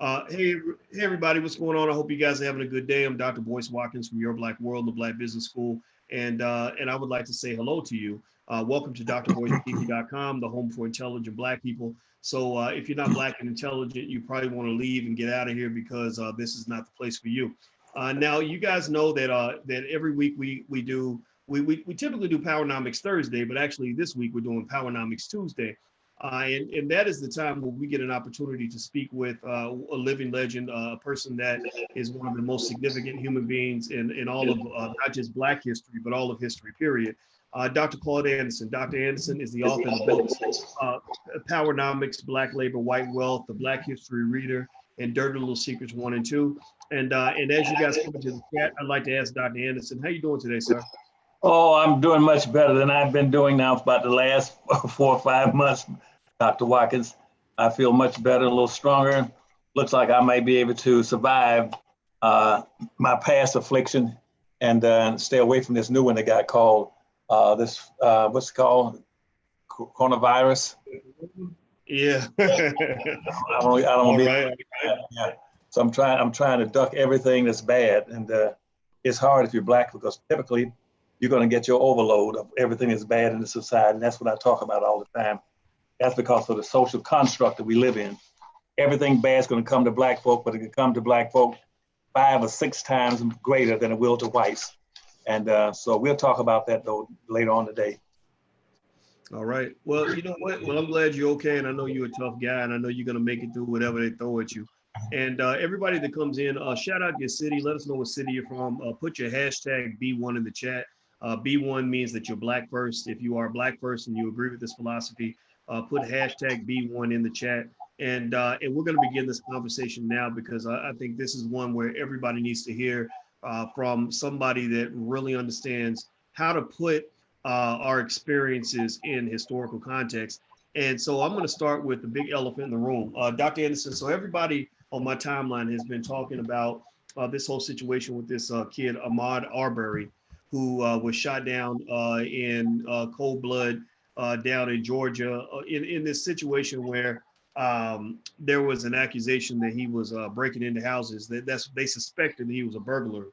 Hey everybody, what's going on? I hope you guys are having a good day. I'm Dr. Boyce Watkins from Your Black World, the Black Business School, and I would like to say hello to you. Welcome to drboycetv.com, the home for intelligent Black people. So if you're not Black and intelligent, you probably want to leave and get out of here because this is not the place for you. Now, you guys know that every week we typically do Powernomics Thursday, but actually this week we're doing Powernomics Tuesday. And that is the time where we get an opportunity to speak with a living legend, a person that is one of the most significant human beings in all of not just Black history, but all of history, period. Dr. Claud Anderson. Dr. Anderson is the author of the books, Powernomics, Black Labor, White Wealth, The Black History Reader, and Dirty Little Secrets 1 and 2. And as you guys come into the chat, I'd like to ask Dr. Anderson, how you doing today, sir? Oh, I'm doing much better than I've been doing now for about the last 4 or 5 months, Dr. Watkins. I feel much better, a little stronger. Looks like I might be able to survive my past affliction and stay away from this new one that got called what's it called? Coronavirus. Yeah. I don't want to be. Right. Yeah. So I'm trying to duck everything that's bad, and it's hard if you're Black because typically you're going to get your overload of everything that's bad in the society. And that's what I talk about all the time. That's because of the social construct that we live in. Everything bad is going to come to Black folk, but it can come to Black folk 5 or 6 times greater than it will to whites. And so we'll talk about that though later on today. All right. Well, you know what? Well, I'm glad you're okay. And I know you're a tough guy and I know you're going to make it through whatever they throw at you. And everybody that comes in, shout out your city. Let us know what city you're from. Put your hashtag B1 in the chat. B1 means that you're Black first. If you are Black first and you agree with this philosophy, put hashtag B1 in the chat. And we're going to begin this conversation now because I think this is one where everybody needs to hear from somebody that really understands how to put our experiences in historical context. And so I'm going to start with the big elephant in the room. Dr. Anderson, so everybody on my timeline has been talking about this whole situation with this kid, Ahmaud Arbery, who was shot down in cold blood down in Georgia in this situation where there was an accusation that he was breaking into houses. They suspected that he was a burglar.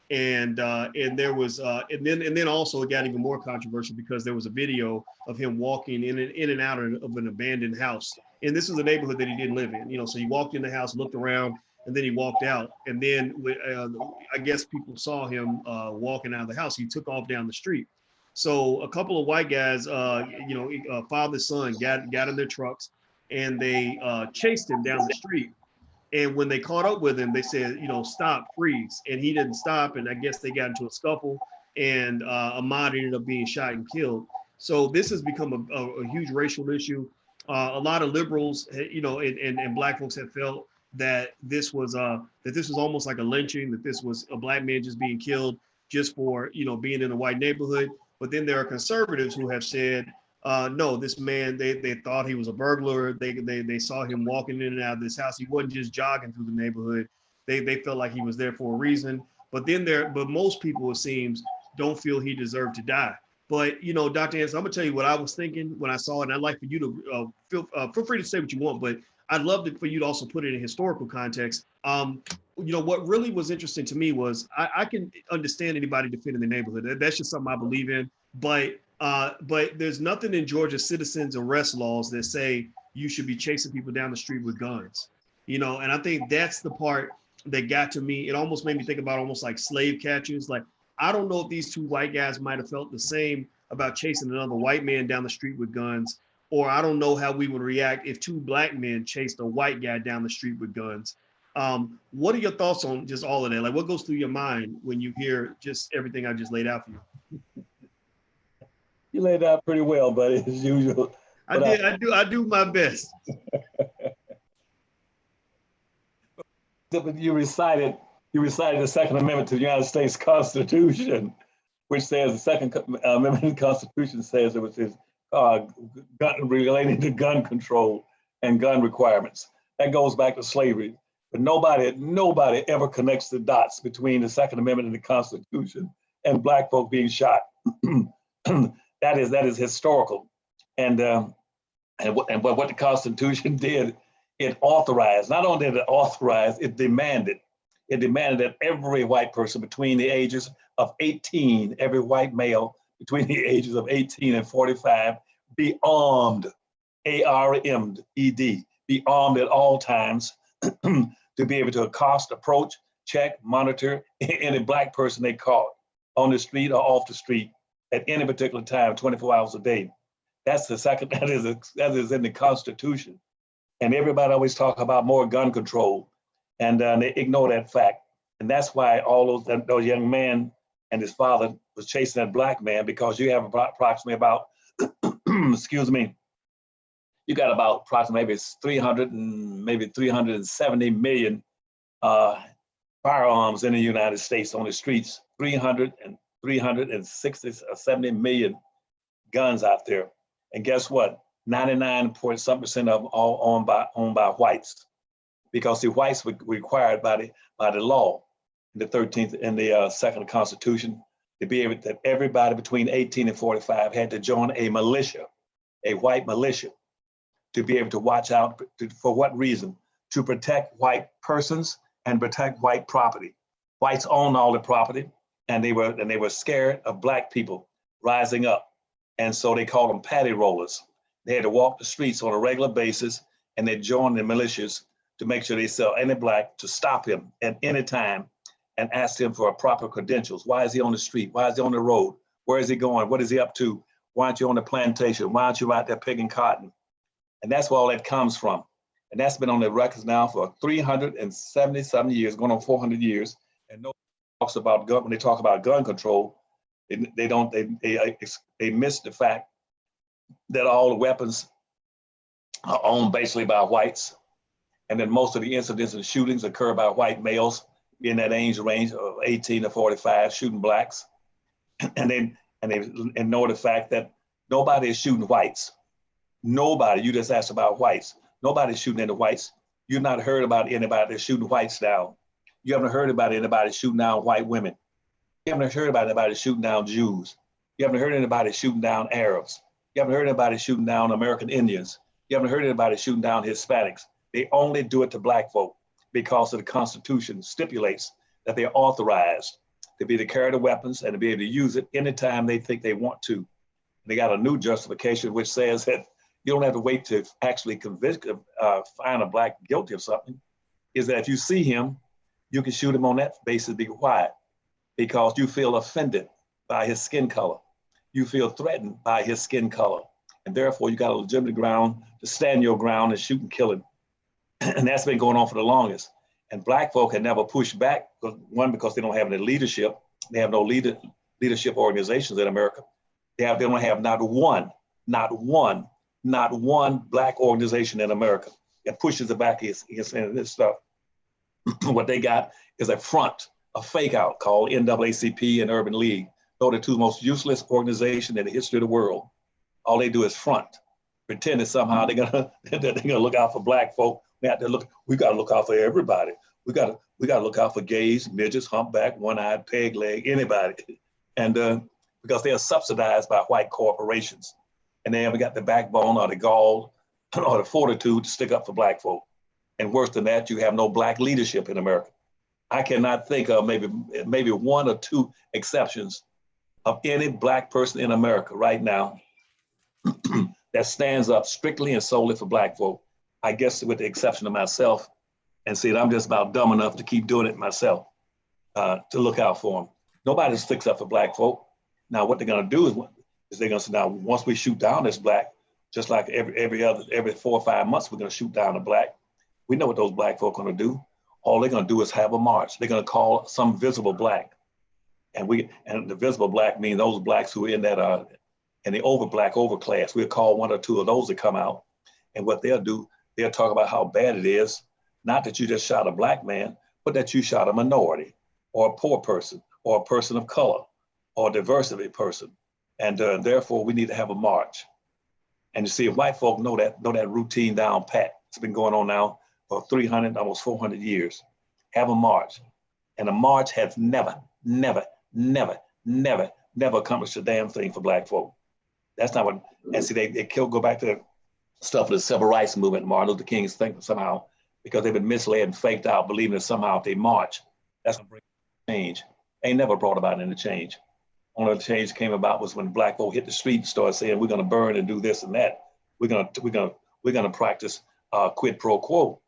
And there was and then also it got even more controversial because there was a video of him walking in and out of an abandoned house. And this is a neighborhood that he didn't live in, you know, so he walked in the house, looked around, and then he walked out. And then I guess people saw him walking out of the house. He took off down the street. So a couple of white guys, father, son got in their trucks and they chased him down the street. And when they caught up with him, they said, you know, stop, freeze. And he didn't stop. And I guess they got into a scuffle and Ahmaud ended up being shot and killed. So this has become a huge racial issue. A lot of liberals, you know, and Black folks have felt that this was almost like a lynching, that this was a Black man just being killed just for, you know, being in a white neighborhood. But then there are conservatives who have said, no, this man, they thought he was a burglar. They saw him walking in and out of this house. He wasn't just jogging through the neighborhood. They felt like he was there for a reason. But most people, it seems, don't feel he deserved to die. But, you know, Dr. Anderson, I'm gonna tell you what I was thinking when I saw it. And I'd like for you to feel free to say what you want, but I'd love for you to also put it in historical context. You know, what really was interesting to me was I can understand anybody defending the neighborhood. That's just something I believe in. But there's nothing in Georgia citizens arrest laws that say you should be chasing people down the street with guns, you know, and I think that's the part that got to me. It almost made me think about almost like slave catchers. Like, I don't know if these 2 white guys might have felt the same about chasing another white man down the street with guns, or I don't know how we would react if 2 Black men chased a white guy down the street with guns. What are your thoughts on just all of that? Like, what goes through your mind when you hear just everything I just laid out for you? You laid out pretty well, buddy, as usual. I do my best. You recited the Second Amendment to the United States Constitution, which says the Second Amendment to the Constitution says it was relating to gun control and gun requirements. That goes back to slavery. But nobody ever connects the dots between the Second Amendment and the Constitution and Black folk being shot. That is historical, and what the Constitution did It authorized, not only did it authorize, it demanded that every white person between the ages of 18, every white male between the ages of 18 and 45 be armed, A-R-M-E-D, be armed at all times to be able to accost, approach, check, monitor any black person they caught on the street or off the street at any particular time, 24 hours a day. That's the second, that is in the Constitution. And everybody always talk about more gun control, and they ignore that fact. And that's why all those young men and his father was chasing that black man, because you have approximately about, excuse me, you got about approximately maybe 300 and maybe 370 million firearms in the United States on the streets, 360 or 70 million guns out there. And guess what? 99.something% of them all owned by whites, because the whites were required by the law in the 13th and the second Constitution to be able that everybody between 18 and 45 had to join a militia, a white militia, to be able to watch out for what reason? To protect white persons and protect white property. Whites owned all the property, and they were scared of black people rising up, and so they called them paddy rollers. They had to walk the streets on a regular basis, and they joined the militias to make sure they saw any black, to stop him at any time and ask him for proper credentials. Why is he on the street? Why is he on the road? Where is he going? What is he up to? Why aren't you on the plantation? Why aren't you out there picking cotton? And that's where all that comes from. And that's been on the records now for 370-something years, going on 400 years. And nobody talks about gun, when they talk about gun control, they miss the fact that all the weapons are owned basically by whites. And then most of the incidents and shootings occur by white males in that age range of 18 to 45, shooting blacks. And they ignore the fact that nobody is shooting whites. Nobody, you just asked about whites. Nobody's shooting into whites. You've not heard about anybody that's shooting whites down. You haven't heard about anybody shooting down white women. You haven't heard about anybody shooting down Jews. You haven't heard anybody shooting down Arabs. You haven't heard anybody shooting down American Indians. You haven't heard anybody shooting down Hispanics. They only do it to black folk because of the Constitution stipulates that they're authorized to be able to carry the weapons and to be able to use it anytime they think they want to. They got a new justification which says that you don't have to wait to actually find a black guilty of something, is that if you see him, you can shoot him on that basis, be quiet, because you feel offended by his skin color. You feel threatened by his skin color. And therefore you got a legitimate ground to stand your ground and shoot and kill him. And that's been going on for the longest. And black folk had never pushed back, one, because they don't have any leadership. They have no leadership organizations in America. They don't have not one black organization in America that pushes it back against this stuff. What they got is a front, a fake out called NAACP and Urban League. Those are the two most useless organizations in the history of the world. All they do is front, pretend that somehow they're gonna look out for black folk. We got to look out for everybody. We got to look out for gays, midgets, humpback, one-eyed, peg leg, anybody. And because they are subsidized by white corporations, and they haven't got the backbone or the gall or the fortitude to stick up for black folk. And worse than that, you have no black leadership in America. I cannot think of maybe one or two exceptions of any black person in America right now that stands up strictly and solely for black folk. I guess with the exception of myself, and see, I'm just about dumb enough to keep doing it myself, to look out for them. Nobody sticks up for black folk. Now, what they're gonna do is they're gonna say, now, once we shoot down this black, just like every 4 or 5 months, we're gonna shoot down a black. We know what those black folk are gonna do. All they're gonna do is have a march. They're gonna call some visible black. And the visible black means those blacks who are in that, in the black overclass. We'll call 1 or 2 of those to come out. And what they'll do, they'll talk about how bad it is, not that you just shot a black man, but that you shot a minority or a poor person or a person of color or a diversity person. And therefore we need to have a march. And you see, if white folk know that routine down pat, it's been going on now for 300, almost 400 years. Have a march. And a march has never accomplished a damn thing for black folk. That's not what, and see, they go back to stuff with the civil rights movement, Martin Luther King's thing somehow, because they've been misled and faked out, believing that somehow if they march, that's going to bring change. They never brought about any change. Only the change came about was when black folk hit the street and started saying, we're going to burn and do this and that. We're going to practice quid pro quo.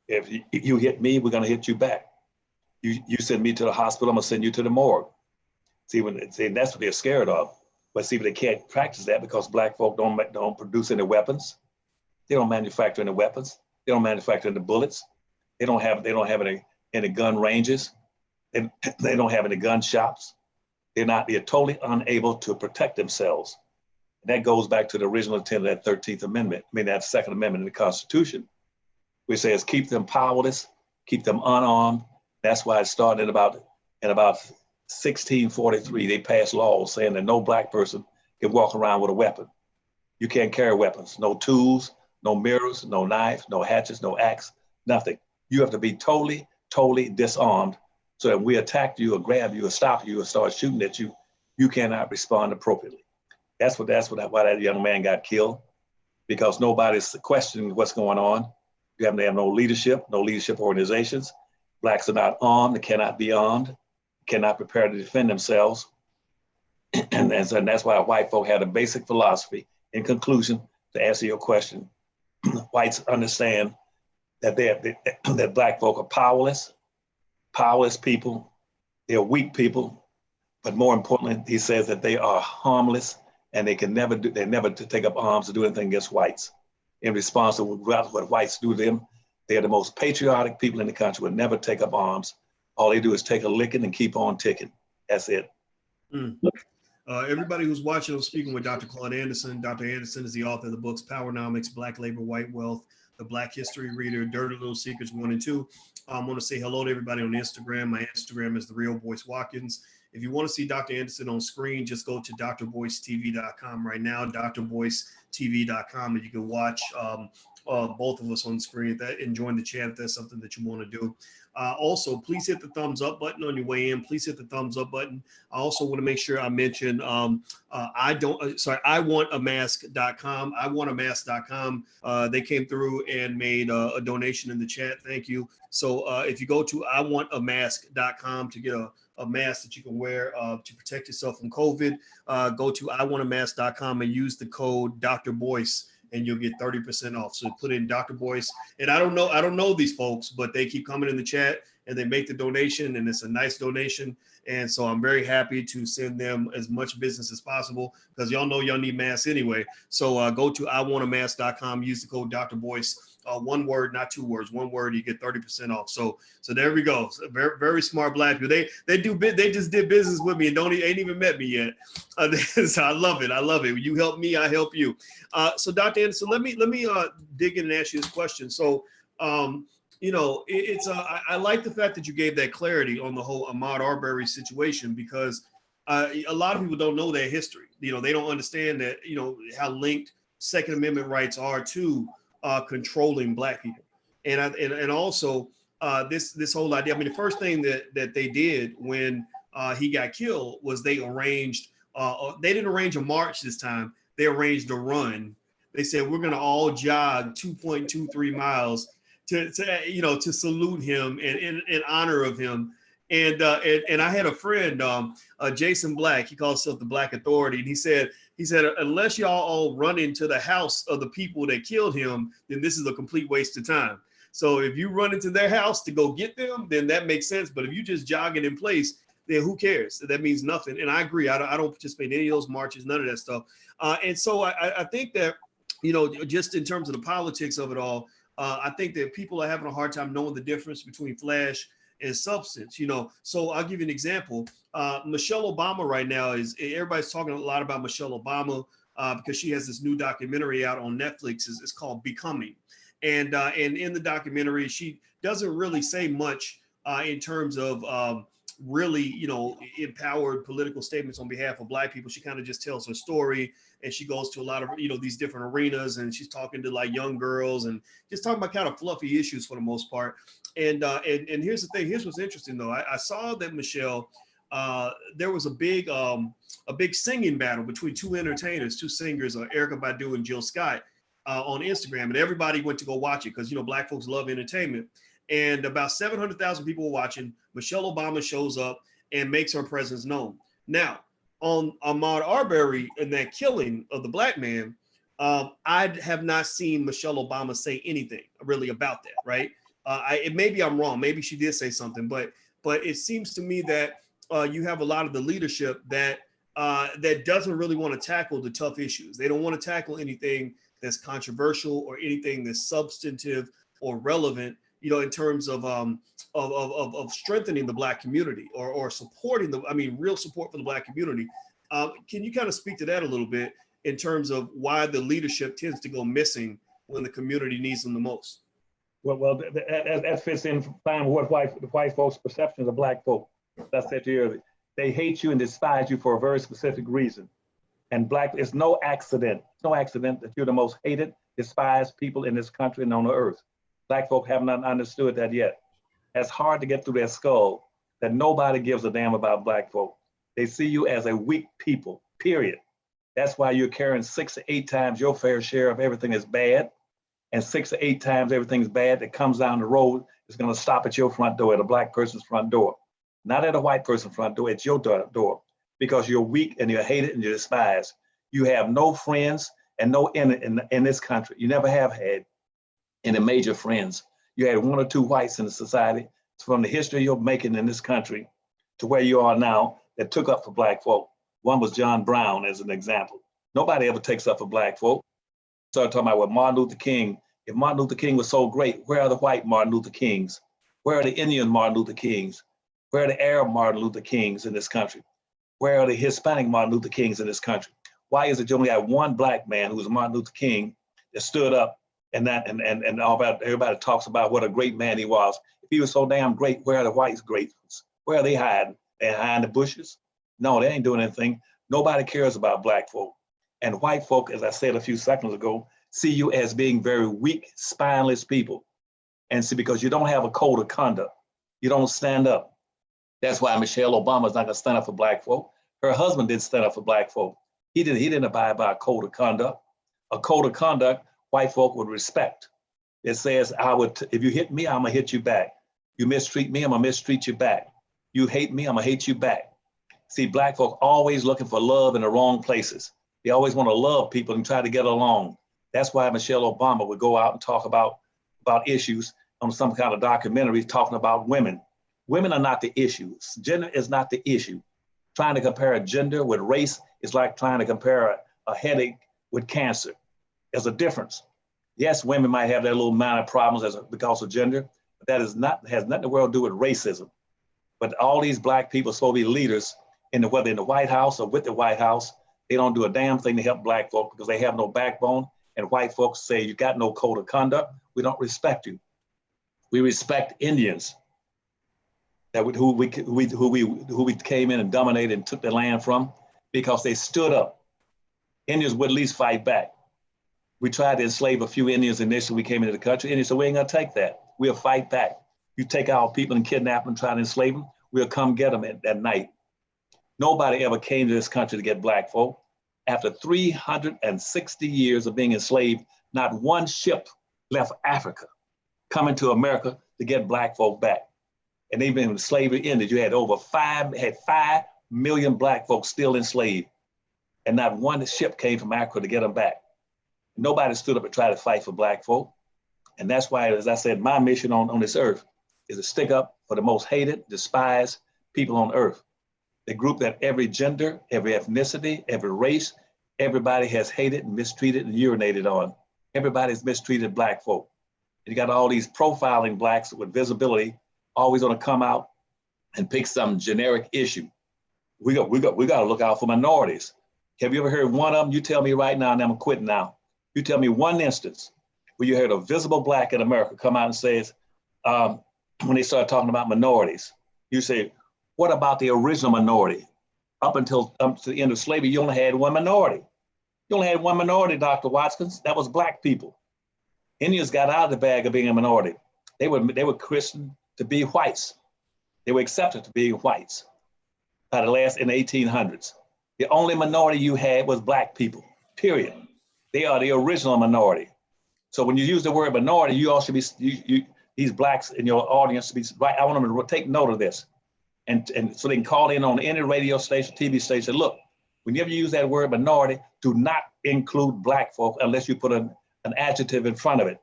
If you hit me, we're going to hit you back. You send me to the hospital, I'm going to send you to the morgue. See, that's what they're scared of. But see, but they can't practice that because black folk don't produce any weapons. They don't manufacture any weapons. They don't manufacture any bullets. They don't have any gun ranges. They don't have any gun shops. They're totally unable to protect themselves. And that goes back to the original intent of that 13th Amendment, that Second Amendment in the Constitution, which says keep them powerless, keep them unarmed. That's why it started in about 1643. They passed laws saying that no black person can walk around with a weapon. You can't carry weapons, no tools, no mirrors, no knife, no hatchets, no axe, nothing. You have to be totally, totally disarmed so that we attack you or grab you or stop you or start shooting at you, you cannot respond appropriately. That's why that young man got killed, because nobody's questioning what's going on. They have no leadership organizations. Blacks are not armed, they cannot be armed, cannot prepare to defend themselves. And that's why white folk had a basic philosophy. In conclusion, to answer your question, whites understand that that black folk are powerless people, they're weak people, but more importantly, he says that they are harmless and they never take up arms to do anything against whites. In response to what whites do to them, they are the most patriotic people in the country, would never take up arms. All they do is take a licking and keep on ticking. That's it. Everybody who's watching, I'm speaking with Dr. Claud Anderson. Dr. Anderson is the author of the books Powernomics, Black Labor, White Wealth, The Black History Reader, Dirty Little Secrets 1 and 2. I want to say hello to everybody on Instagram. My Instagram is The Real Boyce Watkins. If you want to see Dr. Anderson on screen, just go to drboycetv.com right now, drboycetv.com, and you can watch both of us on screen and join the chat if that's something that you want to do. Also, please hit the thumbs up button on your way in. Please hit the thumbs up button. I also want to make sure I mention iwantamask.com. iwantamask.com. They came through and made a donation in the chat. Thank you. So if you go to iwantamask.com to get a mask that you can wear to protect yourself from COVID, go to iwantamask.com and use the code Dr. Boyce, and you'll get 30% off. So put in Dr. Boyce. And I don't know these folks, but they keep coming in the chat and they make the donation, and it's a nice donation. And so I'm very happy to send them as much business as possible, because y'all know y'all need masks anyway. So go to iwantamask.com, use the code Dr. Boyce. One word, not 2 words, one word, you get 30% off. So there we go. So very, very smart black people. They just did business with me and ain't even met me yet. So I love it. You help me, I help you. So Dr. Anderson, let me dig in and ask you this question. So I like the fact that you gave that clarity on the whole Ahmaud Arbery situation, because a lot of people don't know their history. They don't understand that, how linked Second Amendment rights are to controlling black people. And also this whole idea. I mean, the first thing that they did when he got killed was they arranged, they didn't arrange a march this time. They arranged a run. They said, we're going to all jog 2.23 miles to salute him and in honor of him. And I had a friend, Jason Black, he calls himself the Black Authority. And he said, unless y'all all run into the house of the people that killed him, then this is a complete waste of time. So if you run into their house to go get them, then that makes sense. But if you just jogging in place, then who cares? That means nothing. And I agree. I don't participate in any of those marches, none of that stuff. And so I think that, just in terms of the politics of it all, I think that people are having a hard time knowing the difference between flash and substance. So I'll give you an example. Michelle Obama right now everybody's talking a lot about Michelle Obama because she has this new documentary out on Netflix. It's called Becoming. And in the documentary, she doesn't really say much in terms of really, empowered political statements on behalf of black people. She kind of just tells her story, and she goes to a lot of, these different arenas, and she's talking to like young girls and just talking about kind of fluffy issues for the most part. And here's the thing. Here's what's interesting though. I saw that Michelle, there was a big singing battle between two entertainers, two singers, Erykah Badu and Jill Scott. on Instagram, and everybody went to go watch it because, you know, Black folks love entertainment. And about 700,000 people were watching. Michelle Obama shows up and makes her presence known. Now, on Ahmaud Arbery and that killing of the Black man, I have not seen Michelle Obama say anything really about that, right? Maybe I'm wrong. Maybe she did say something, but it seems to me that you have a lot of the leadership that doesn't really want to tackle the tough issues. They don't want to tackle anything that's controversial or anything that's substantive or relevant, you know, in terms of strengthening the Black community or supporting real support for the Black community. Can you kind of speak to that a little bit in terms of why the leadership tends to go missing when the community needs them the most? Well, that fits in fine with what the white folks' perceptions of Black folk. That's said to you earlier. They hate you and despise you for a very specific reason. And Black, it's no accident. It's no accident that you're the most hated, despised people in this country and on the earth. Black folk have not understood that yet. It's hard to get through their skull that nobody gives a damn about Black folk. They see you as a weak people, period. That's why you're carrying 6 to 8 times your fair share of everything that's bad, and 6 to 8 times everything's bad that comes down the road is going to stop at your front door, at a Black person's front door. Not at a white person's front door, it's your door, because you're weak and you're hated and you're despised. You have no friends and no in this country. You never have had any major friends. You had 1 or 2 whites in the society from the history you're making in this country to where you are now that took up for Black folk. One was John Brown as an example. Nobody ever takes up for Black folk. Started talking about what Martin Luther King, if Martin Luther King was so great, where are the white Martin Luther Kings? Where are the Indian Martin Luther Kings? Where are the Arab Martin Luther Kings in this country? Where are the Hispanic Martin Luther Kings in this country? Why is it you only have one Black man who was Martin Luther King that stood up and all about, everybody talks about what a great man he was. If he was so damn great, where are the whites great? Where are they hiding? They're hiding the bushes? No, they ain't doing anything. Nobody cares about Black folk. And white folk, as I said a few seconds ago, see you as being very weak, spineless people. And see, because you don't have a code of conduct, you don't stand up. That's why Michelle Obama's not gonna stand up for Black folk. Her husband didn't stand up for Black folk. He didn't abide by a code of conduct. A code of conduct white folk would respect. It says, if you hit me, I'm gonna hit you back. You mistreat me, I'm gonna mistreat you back. You hate me, I'm gonna hate you back. See, Black folk always looking for love in the wrong places. They always wanna love people and try to get along. That's why Michelle Obama would go out and talk about issues on some kind of documentary talking about women. Women are not the issue. Gender is not the issue. Trying to compare a gender with race is like trying to compare a headache with cancer. There's a difference. Yes, women might have their little minor problems because of gender, but that has nothing in the world to do with racism. But all these Black people are supposed to be leaders, whether in the White House or with the White House, they don't do a damn thing to help Black folk because they have no backbone. And white folks say, you got no code of conduct, we don't respect you. We respect Indians who we came in and dominated and took the land from because they stood up. Indians would at least fight back. We tried to enslave a few Indians initially we came into the country. Indians said, we ain't gonna take that. We'll fight back. You take our people and kidnap them, try to enslave them, we'll come get them at night. Nobody ever came to this country to get Black folk. After 360 years of being enslaved, not one ship left Africa coming to America to get Black folk back. And even when slavery ended, you had 5 million Black folks still enslaved. And not one ship came from Africa to get them back. Nobody stood up and tried to fight for Black folk. And that's why, as I said, my mission on this earth is to stick up for the most hated, despised people on earth. The group that every gender, every ethnicity, every race, everybody has hated and mistreated and urinated on. Everybody's mistreated Black folk. And you got all these profiling Blacks with visibility always gonna come out and pick some generic issue. We got to look out for minorities. Have you ever heard one of them? You tell me right now, and I'm quitting now. You tell me one instance where you heard a visible Black in America come out and says, when they start talking about minorities, you say, what about the original minority? Up to the end of slavery, you only had one minority. You only had one minority, Dr. Watkins. That was Black people. Indians got out of the bag of being a minority. They were christened to be whites. They were accepted to be whites in the 1800s. The only minority you had was Black people, period. They are the original minority. So when you use the word minority, you also be these blacks in your audience to be right. I want them to take note of this, and so they can call in on any radio station, TV station. Look, whenever you use that word minority, do not include black folk unless you put an adjective in front of it,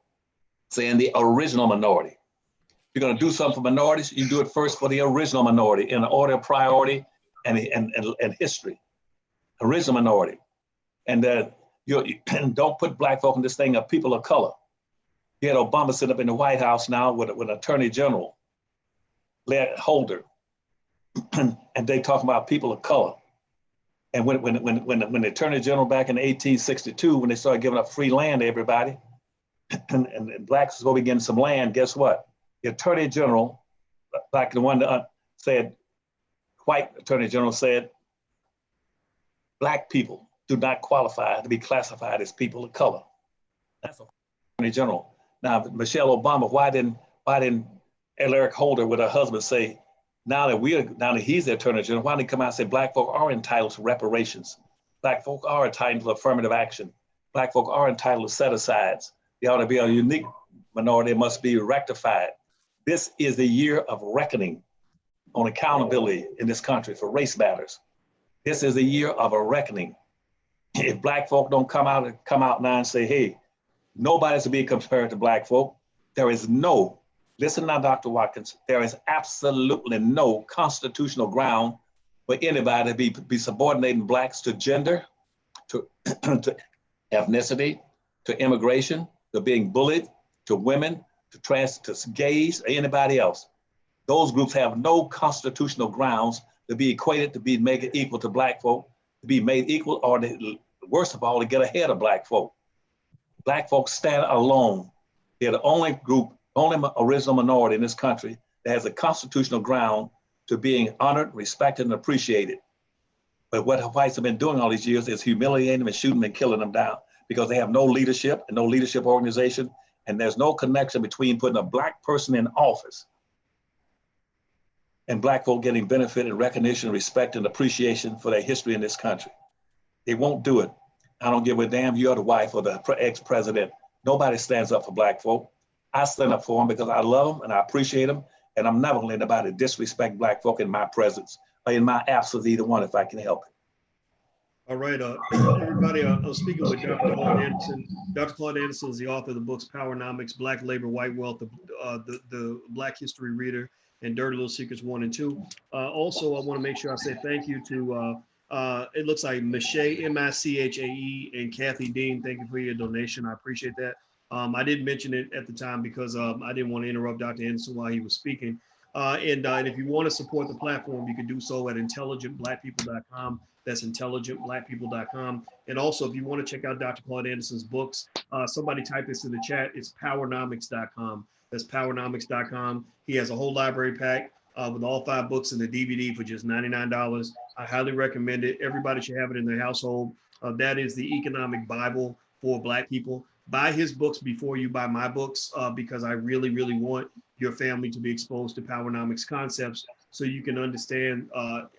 saying the original minority. If you're going to do something for minorities, you do it first for the original minority in order of priority and history. Original minority, and don't put black folk in this thing of people of color. You had Obama sitting up in the White House now with Attorney General Holder, and they talk about people of color. And when the Attorney General back in 1862, when they started giving up free land to everybody, and blacks will be getting some land, guess what? The Attorney General, like the one that said, white Attorney General said, black people do not qualify to be classified as people of color. That's a Attorney General. Now, Michelle Obama, why didn't Eric Holder with her husband say, now that he's the Attorney General, why didn't he come out and say black folk are entitled to reparations? Black folk are entitled to affirmative action. Black folk are entitled to set-asides. They ought to be a unique minority that must be rectified. This is the year of reckoning on accountability in this country for race matters. This is a year of a reckoning. If black folk don't come out now and say, hey, nobody's to be compared to black folk, there is no, listen now, Dr. Watkins, there is absolutely no constitutional ground for anybody to be subordinating blacks to gender, to ethnicity, to immigration, to being bullied, to women, to gays, or anybody else. Those groups have no constitutional grounds to be equated, to be made equal to black folk, to be made equal, or worst of all, to get ahead of black folk. Black folks stand alone. They're the only group, only original minority in this country that has a constitutional ground to being honored, respected, and appreciated. But what the whites have been doing all these years is humiliating them and shooting them and killing them down because they have no leadership and no leadership organization, and there's no connection between putting a black person in office and black folk getting benefit and recognition, respect, and appreciation for their history in this country. They won't do it. I don't give a damn you're the wife or the ex-president. Nobody stands up for black folk. I stand up for them because I love them and I appreciate them, and I'm never letting anybody disrespect black folk in my presence or in my absence, either one, if I can help it. All right, everybody, I'm speaking with Dr. Claud Anderson. Dr. Claud Anderson is the author of the books Powernomics, Black Labor, White Wealth, the Black History Reader, and Dirty Little Secrets 1 and 2. Also, I want to make sure I say thank you to, it looks like Michae, M-I-C-H-A-E, and Kathy Dean. Thank you for your donation. I appreciate that. I didn't mention it at the time because I didn't want to interrupt Dr. Anderson while he was speaking. And if you want to support the platform, you can do so at intelligentblackpeople.com. That's intelligentblackpeople.com. And also, if you want to check out Dr. Claud Anderson's books, somebody type this in the chat. It's powernomics.com. That's powernomics.com. He has a whole library pack with all 5 books and the DVD for just $99. I highly recommend it. Everybody should have it in their household. That is the economic Bible for Black people. Buy his books before you buy my books because I really, really want your family to be exposed to Powernomics concepts so you can understand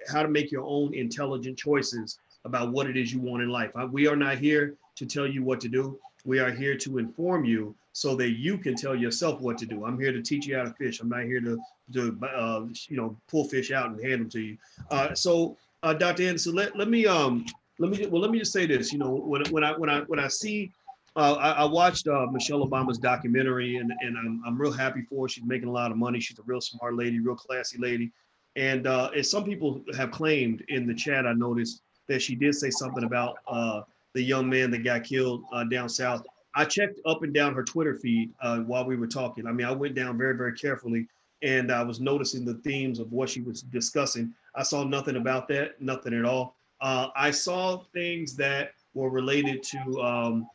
how to make your own intelligent choices about what it is you want in life. We are not here to tell you what to do. We are here to inform you so that you can tell yourself what to do. I'm here to teach you how to fish. I'm not here to pull fish out and hand them to you. So Dr. Anderson, let me just say this. You know, when I see, I watched Michelle Obama's documentary, and I'm real happy for her. She's making a lot of money. She's a real smart lady, real classy lady. And as some people have claimed in the chat, I noticed that she did say something about the young man that got killed down south. I checked up and down her Twitter feed while we were talking. I mean, I went down very, very carefully, and I was noticing the themes of what she was discussing. I saw nothing about that, nothing at all. I saw things that were related to,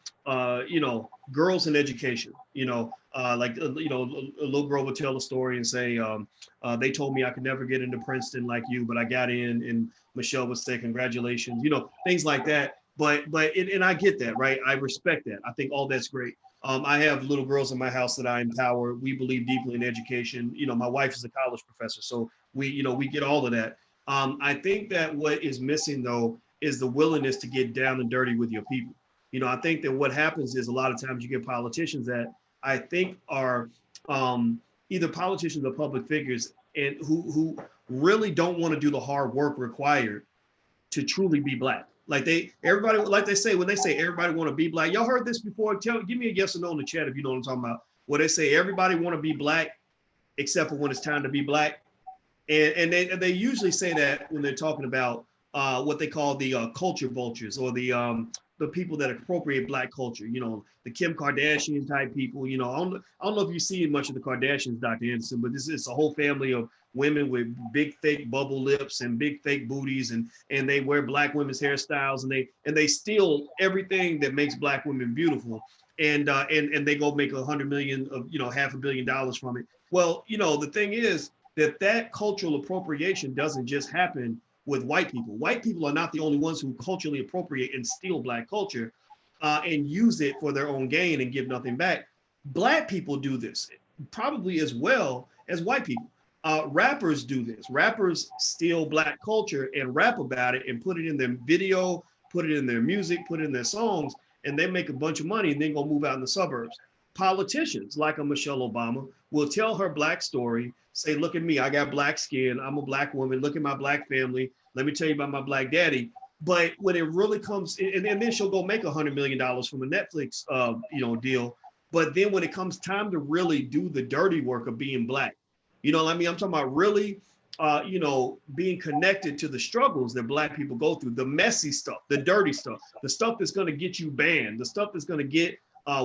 girls in education. A little girl would tell a story and say, they told me I could never get into Princeton like you, but I got in, and Michelle would say, congratulations, things like that. But I get that, right? I respect that. I think all that's great. I have little girls in my house that I empower. We believe deeply in education. My wife is a college professor, so we get all of that. I think that what is missing though is the willingness to get down and dirty with your people. I think that what happens is a lot of times you get politicians that I think are either politicians or public figures and who really don't want to do the hard work required to truly be black. Everybody, like they say, when they say everybody want to be black, y'all heard this before? Give me a yes or no in the chat if you know what I'm talking about. Where they say everybody want to be black except for when it's time to be black. And they usually say that when they're talking about what they call the culture vultures, or the people that appropriate black culture, the Kim Kardashian type people. I don't know if you see much of the Kardashians, Dr. Anderson, but this is a whole family of women with big fake bubble lips and big fake booties, and they wear black women's hairstyles, and they steal everything that makes black women beautiful, and they go make $100 million of $500 million from it. Well, the thing is that cultural appropriation doesn't just happen with white people. White people are not the only ones who culturally appropriate and steal black culture and use it for their own gain and give nothing back. Black people do this probably as well as white people. Rappers do this. Rappers steal black culture and rap about it and put it in their video, put it in their music, put it in their songs, and they make a bunch of money and then go move out in the suburbs. Politicians like a Michelle Obama will tell her black story, say, look at me, I got black skin, I'm a black woman, look at my black family, let me tell you about my black daddy. But when it really comes, and then she'll go make $100 million from a Netflix deal. But then when it comes time to really do the dirty work of being black, I'm talking about really, being connected to the struggles that black people go through, the messy stuff, the dirty stuff, the stuff that's going to get you banned, the stuff that's going to get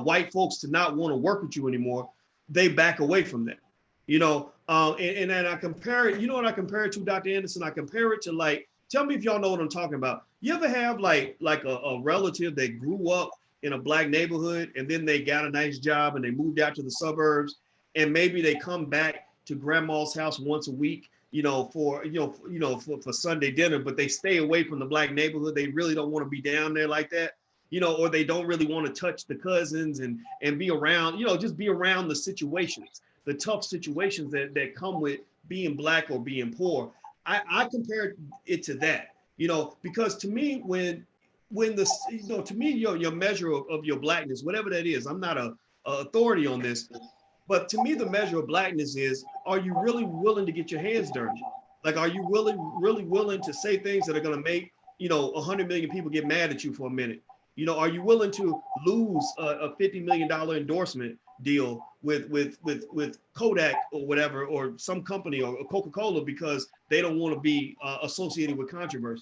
white folks to not want to work with you anymore. They back away from that, and then I compare it, what I compare it to, Dr. Anderson? I compare it to tell me if y'all know what I'm talking about. You ever have like a relative that grew up in a black neighborhood and then they got a nice job and they moved out to the suburbs, and maybe they come back to grandma's house once a week, for Sunday dinner, but they stay away from the black neighborhood. They really don't want to be down there like that, or they don't really want to touch the cousins and be around, just be around the situations, the tough situations that come with being black or being poor. I compare it to that, because to me, when to me, your measure of your blackness, whatever that is, I'm not a authority on this, but to me, the measure of blackness is, are you really willing to get your hands dirty? Like, are you really willing to say things that are going to make, 100 million people get mad at you for a minute? Are you willing to lose a $50 million endorsement deal with Kodak or whatever, or some company or Coca-Cola, because they don't want to be associated with controversy?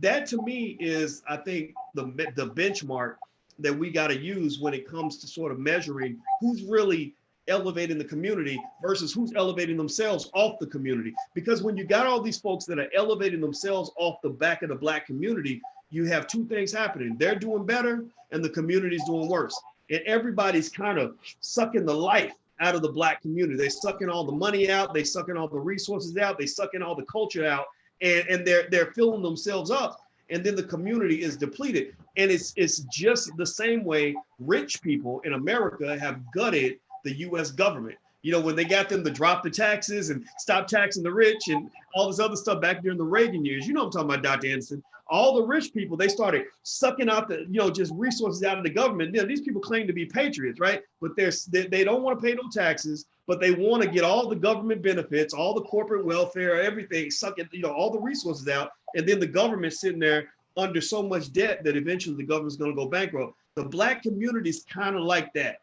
That to me is, I think, the benchmark that we got to use when it comes to sort of measuring who's really elevating the community versus who's elevating themselves off the community. Because when you got all these folks that are elevating themselves off the back of the black community, you have two things happening. They're doing better and the community's doing worse. And everybody's kind of sucking the life out of the black community. They're sucking all the money out. They're sucking all the resources out. They're sucking all the culture out, and they're filling themselves up. And then the community is depleted. And it's just the same way rich people in America have gutted the US government. When they got them to drop the taxes and stop taxing the rich and all this other stuff back during the Reagan years, I'm talking about, Dr. Anderson. All the rich people, they started sucking out the, just resources out of the government. These people claim to be patriots, right? But they don't want to pay no taxes, but they want to get all the government benefits, all the corporate welfare, everything, sucking, all the resources out. And then the government's sitting there under so much debt that eventually the government's going to go bankrupt. The black community is kind of like that,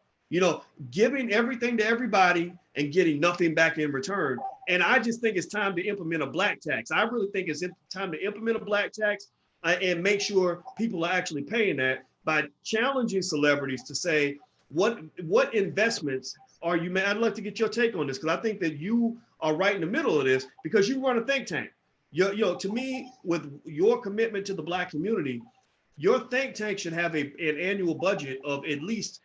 giving everything to everybody and getting nothing back in return. And I just think it's time to implement a black tax. I really think it's time to implement a black tax and make sure people are actually paying that by challenging celebrities to say, what investments are you making? I'd like to get your take on this, because I think that you are right in the middle of this, because you run a think tank. To me, with your commitment to the black community, your think tank should have an annual budget of at least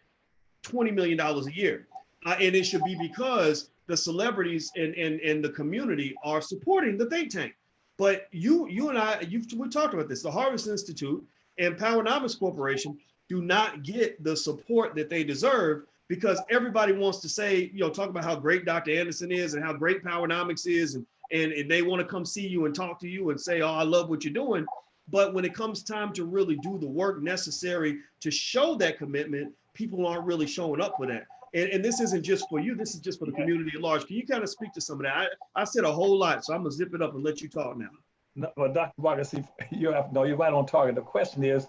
$20 million a year. And it should be because the celebrities and the community are supporting the think tank. But you and I, we talked about this. The Harvest Institute and Powernomics Corporation do not get the support that they deserve, because everybody wants to say, talk about how great Dr. Anderson is and how great Powernomics is. And they want to come see you and talk to you and say, oh, I love what you're doing. But when it comes time to really do the work necessary to show that commitment, people aren't really showing up for that. And this isn't just for you, this is just for the community at large. Can you kind of speak to some of that? I said a whole lot, so I'm gonna zip it up and let you talk now. No, well, Dr. Watkins, you're right on target. The question is,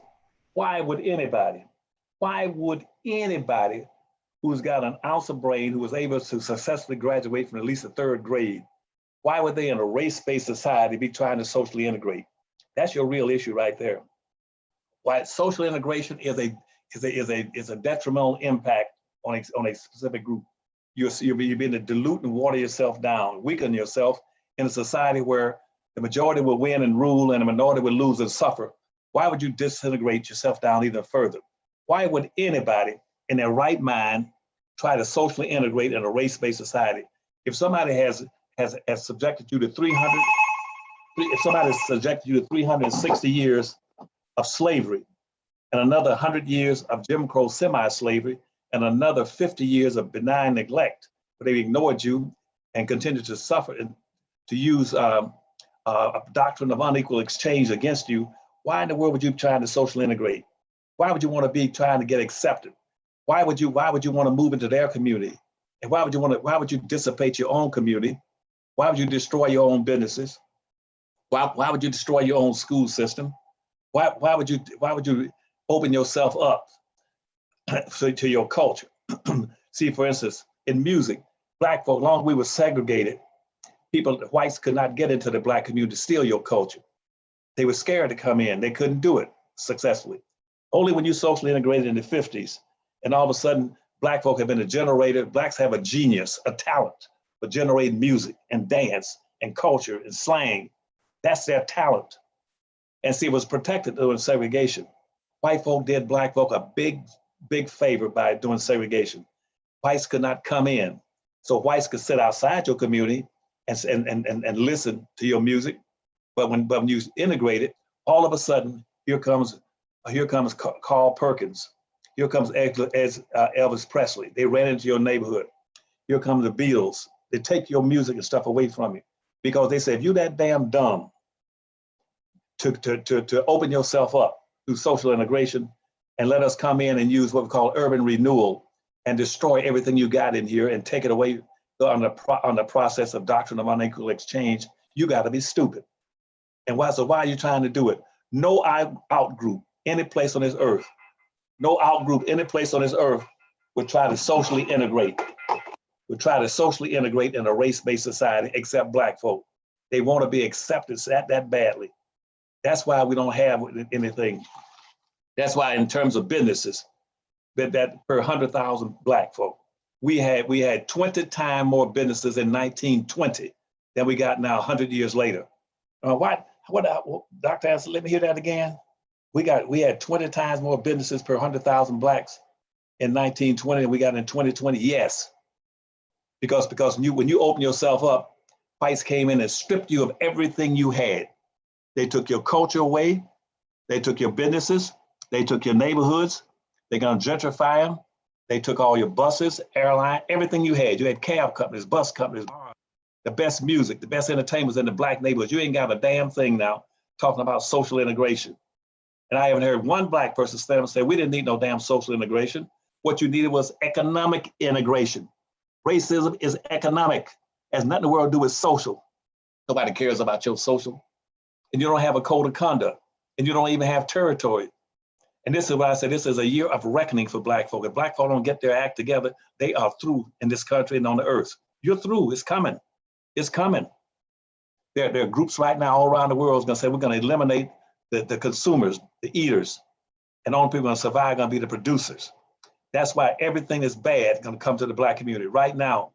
why would anybody who's got an ounce of brain, who was able to successfully graduate from at least the 3rd grade, why would they in a race-based society be trying to socially integrate? That's your real issue right there. Why social integration is a detrimental impact on a specific group. You're beginning to dilute and water yourself down, weaken yourself in a society where the majority will win and rule and the minority will lose and suffer. Why would you disintegrate yourself down even further? Why would anybody in their right mind try to socially integrate in a race-based society? If somebody has subjected you to 360 years of slavery, and another 100 years of Jim Crow semi-slavery, and another 50 years of benign neglect, but they ignored you and continued to suffer and to use a doctrine of unequal exchange against you, why in the world would you try to socially integrate? Why would you want to be trying to get accepted? Why would you want to move into their community? And why would you dissipate your own community? Why would you destroy your own businesses? Why would you destroy your own school system? Why would you open yourself up to your culture? See, for instance, in music, Black folk, long as we were segregated, whites could not get into the Black community to steal your culture. They were scared to come in. They couldn't do it successfully. Only when you socially integrated in the 50s, and all of a sudden, Black folk have been a generator. Blacks have a genius, a talent for generating music and dance and culture and slang. That's their talent. And see, it was protected during segregation. White folk did Black folk a big favor by doing segregation. Whites could not come in. So whites could sit outside your community and listen to your music. But when you integrate it, all of a sudden, here comes Carl Perkins. Here comes Elvis Presley. They ran into your neighborhood. Here come the Beatles. They take your music and stuff away from you because they say, if you're that damn dumb to open yourself up through social integration and let us come in and use what we call urban renewal and destroy everything you got in here and take it away on the process of doctrine of unequal exchange, you got to be stupid. And why are you trying to do it? No out group any place on this earth, no out group any place on this earth would try to socially integrate. Would try to socially integrate in a race-based society except Black folk. They want to be accepted that badly. That's why we don't have anything. That's why in terms of businesses, that per 100,000 Black folk, we had 20 times more businesses in 1920 than we got now 100 years later. What, Dr. Anderson, let me hear that again. We had 20 times more businesses per 100,000 Blacks in 1920 than we got in 2020. Yes, because when you open yourself up, whites came in and stripped you of everything you had. They took your culture away. They took your businesses. They took your neighborhoods. They're gonna gentrify them. They took all your buses, airline, everything you had. You had cab companies, bus companies, the best music, the best entertainment was in the Black neighborhoods. You ain't got a damn thing now talking about social integration. And I haven't heard one Black person stand up and say, we didn't need no damn social integration. What you needed was economic integration. Racism is economic. It has nothing in the world to do with social. Nobody cares about your social. And you don't have a code of conduct. And you don't even have territory. And this is why I say this is a year of reckoning for Black folk. If Black folk don't get their act together, they are through in this country and on the earth. You're through, it's coming. It's coming. There are groups right now all around the world that's gonna say we're gonna eliminate the consumers, the eaters, and the only people gonna survive are gonna be the producers. That's why everything that's bad is gonna come to the Black community. Right now,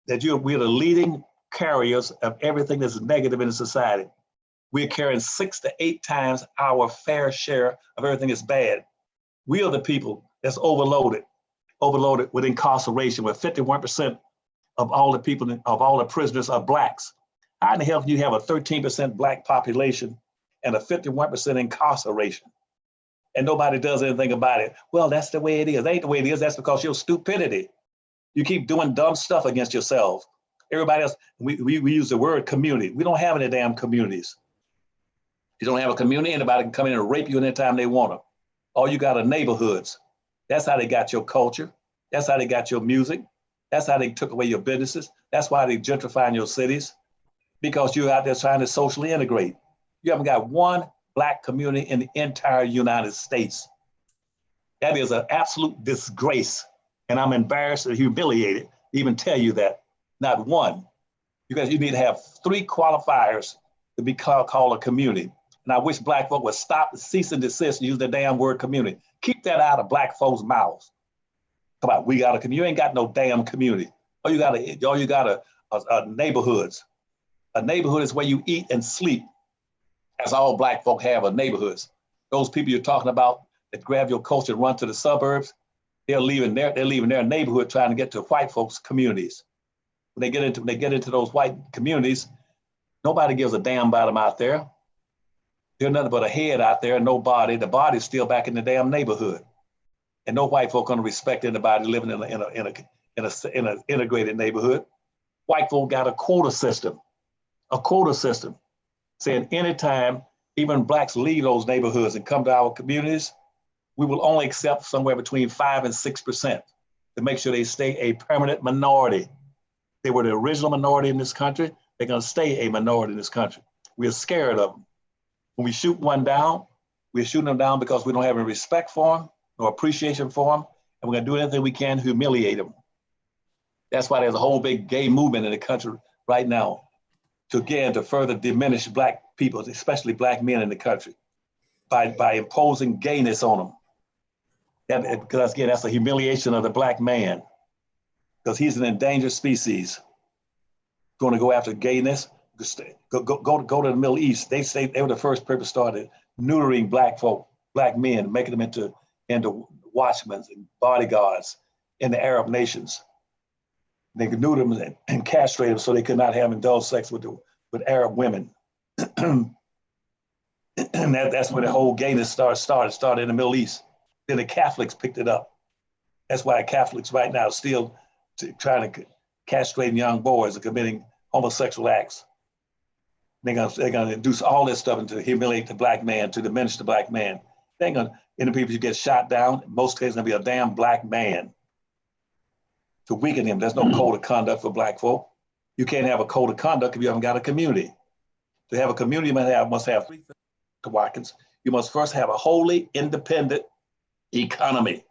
we're the leading carriers of everything that's negative in the society. We're carrying 6 to 8 times our fair share of everything that's bad. We are the people that's overloaded with incarceration, where 51% of all the people, of all the prisoners are Blacks. How in the hell can you have a 13% Black population and a 51% incarceration? And nobody does anything about it. Well, that's the way it is. It ain't the way it is. That's because your stupidity. You keep doing dumb stuff against yourself. Everybody else, we use the word community. We don't have any damn communities. You don't have a community, anybody can come in and rape you anytime they want to. All you got are neighborhoods. That's how they got your culture. That's how they got your music. That's how they took away your businesses. That's why they gentrifying your cities, because you're out there trying to socially integrate. You haven't got one Black community in the entire United States. That is an absolute disgrace. And I'm embarrassed and humiliated to even tell you that. Not one. Because you need to have 3 qualifiers to be called a community. And I wish Black folk would stop, cease and desist, and use the damn word community. Keep that out of Black folks' mouths. Come on, we got a community. You ain't got no damn community. All you got are neighborhoods. A neighborhood is where you eat and sleep. That's all Black folk have, are neighborhoods. Those people you're talking about that grab your culture and run to the suburbs, they're leaving their neighborhood trying to get to white folks' communities. When they get into those white communities, nobody gives a damn about them out there. They're nothing but a head out there and no body. The body's still back in the damn neighborhood. And no white folk gonna respect anybody living in an integrated neighborhood. White folk got a quota system saying anytime even Blacks leave those neighborhoods and come to our communities, we will only accept somewhere between 5 and 6% to make sure they stay a permanent minority. They were the original minority in this country. They're gonna stay a minority in this country. We're scared of them. When we shoot one down, we're shooting them down because we don't have any respect for them, no appreciation for them, and we're gonna do anything we can to humiliate them. That's why there's a whole big gay movement in the country right now to further diminish Black people, especially Black men in the country, by imposing gayness on them. Because again, that's a humiliation of the Black man, because he's an endangered species. Going to go after gayness, go to the Middle East. They say they were the first people started neutering Black folk, Black men, making them into watchmen and bodyguards in the Arab nations. They could neuter them and castrate them so they could not have indulged sex with Arab women. And that's where the whole gayness started in the Middle East. Then the Catholics picked it up. That's why Catholics right now are still trying to castrate young boys and committing homosexual acts. They're gonna induce all this stuff to humiliate the Black man, to diminish the Black man. They ain't gonna, any people you get shot down, in most cases, gonna be a damn Black man. To weaken him, there's no code of conduct for Black folk. You can't have a code of conduct if you haven't got a community. To have a community, you must have 3 things, to Watkins. You must first have a wholly independent economy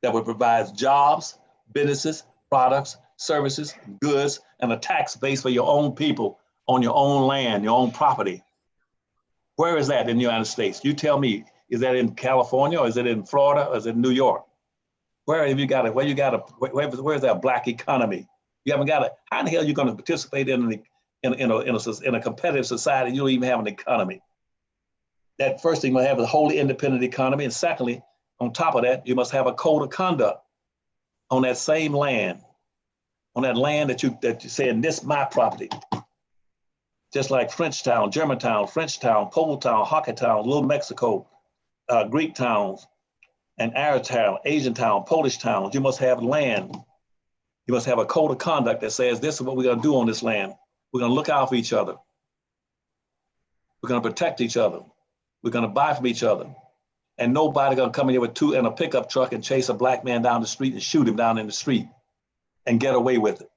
that would provide jobs, businesses, products, services, goods, and a tax base for your own people on your own land, your own property. Where is that in the United States? You tell me, is that in California, or is it in Florida, or is it in New York? Where have you got it? Where's that Black economy? You haven't got it. How in the hell are you going to participate in a competitive society? You don't even have an economy. That first thing, you must have a wholly independent economy. And secondly, on top of that, you must have a code of conduct on that same land, on that land that you saying, this is my property. Just like Frenchtown, Germantown, Frenchtown, Poletown, Hockeytown, Little Mexico, Greek towns, and Arab town, Asian town, Polish towns, you must have land. You must have a code of conduct that says, this is what we're gonna do on this land. We're gonna look out for each other. We're gonna protect each other. We're gonna buy from each other. And nobody gonna come in here with in a pickup truck and chase a Black man down the street and shoot him down in the street and get away with it.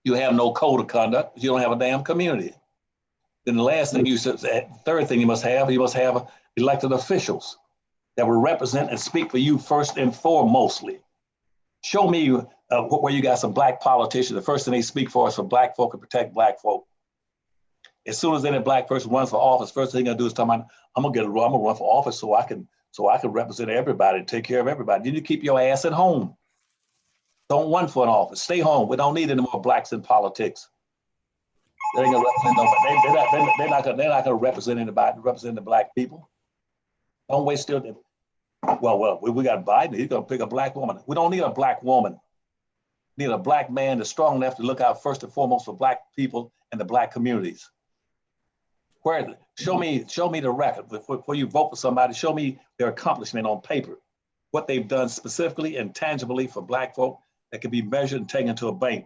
You have no code of conduct, you don't have a damn community. Then the last thing third thing you must have elected officials that will represent and speak for you first and foremostly. Show me where you got some Black politicians. The first thing they speak for is for Black folk and protect Black folk. As soon as any Black person runs for office, first thing they're gonna do is tell me, I'm gonna run for office so I can represent everybody, take care of everybody. You need to keep your ass at home. Don't run for an office. Stay home. We don't need any more Blacks in politics. They ain't gonna represent nobody. They're not gonna represent anybody. Represent the Black people. Don't waste your. Well, we got Biden. He's gonna pick a Black woman. We don't need a Black woman. We need a Black man that's strong enough to look out first and foremost for Black people and the Black communities. Show me the record before you vote for somebody. Show me their accomplishment on paper, what they've done specifically and tangibly for Black folk that can be measured and taken to a bank.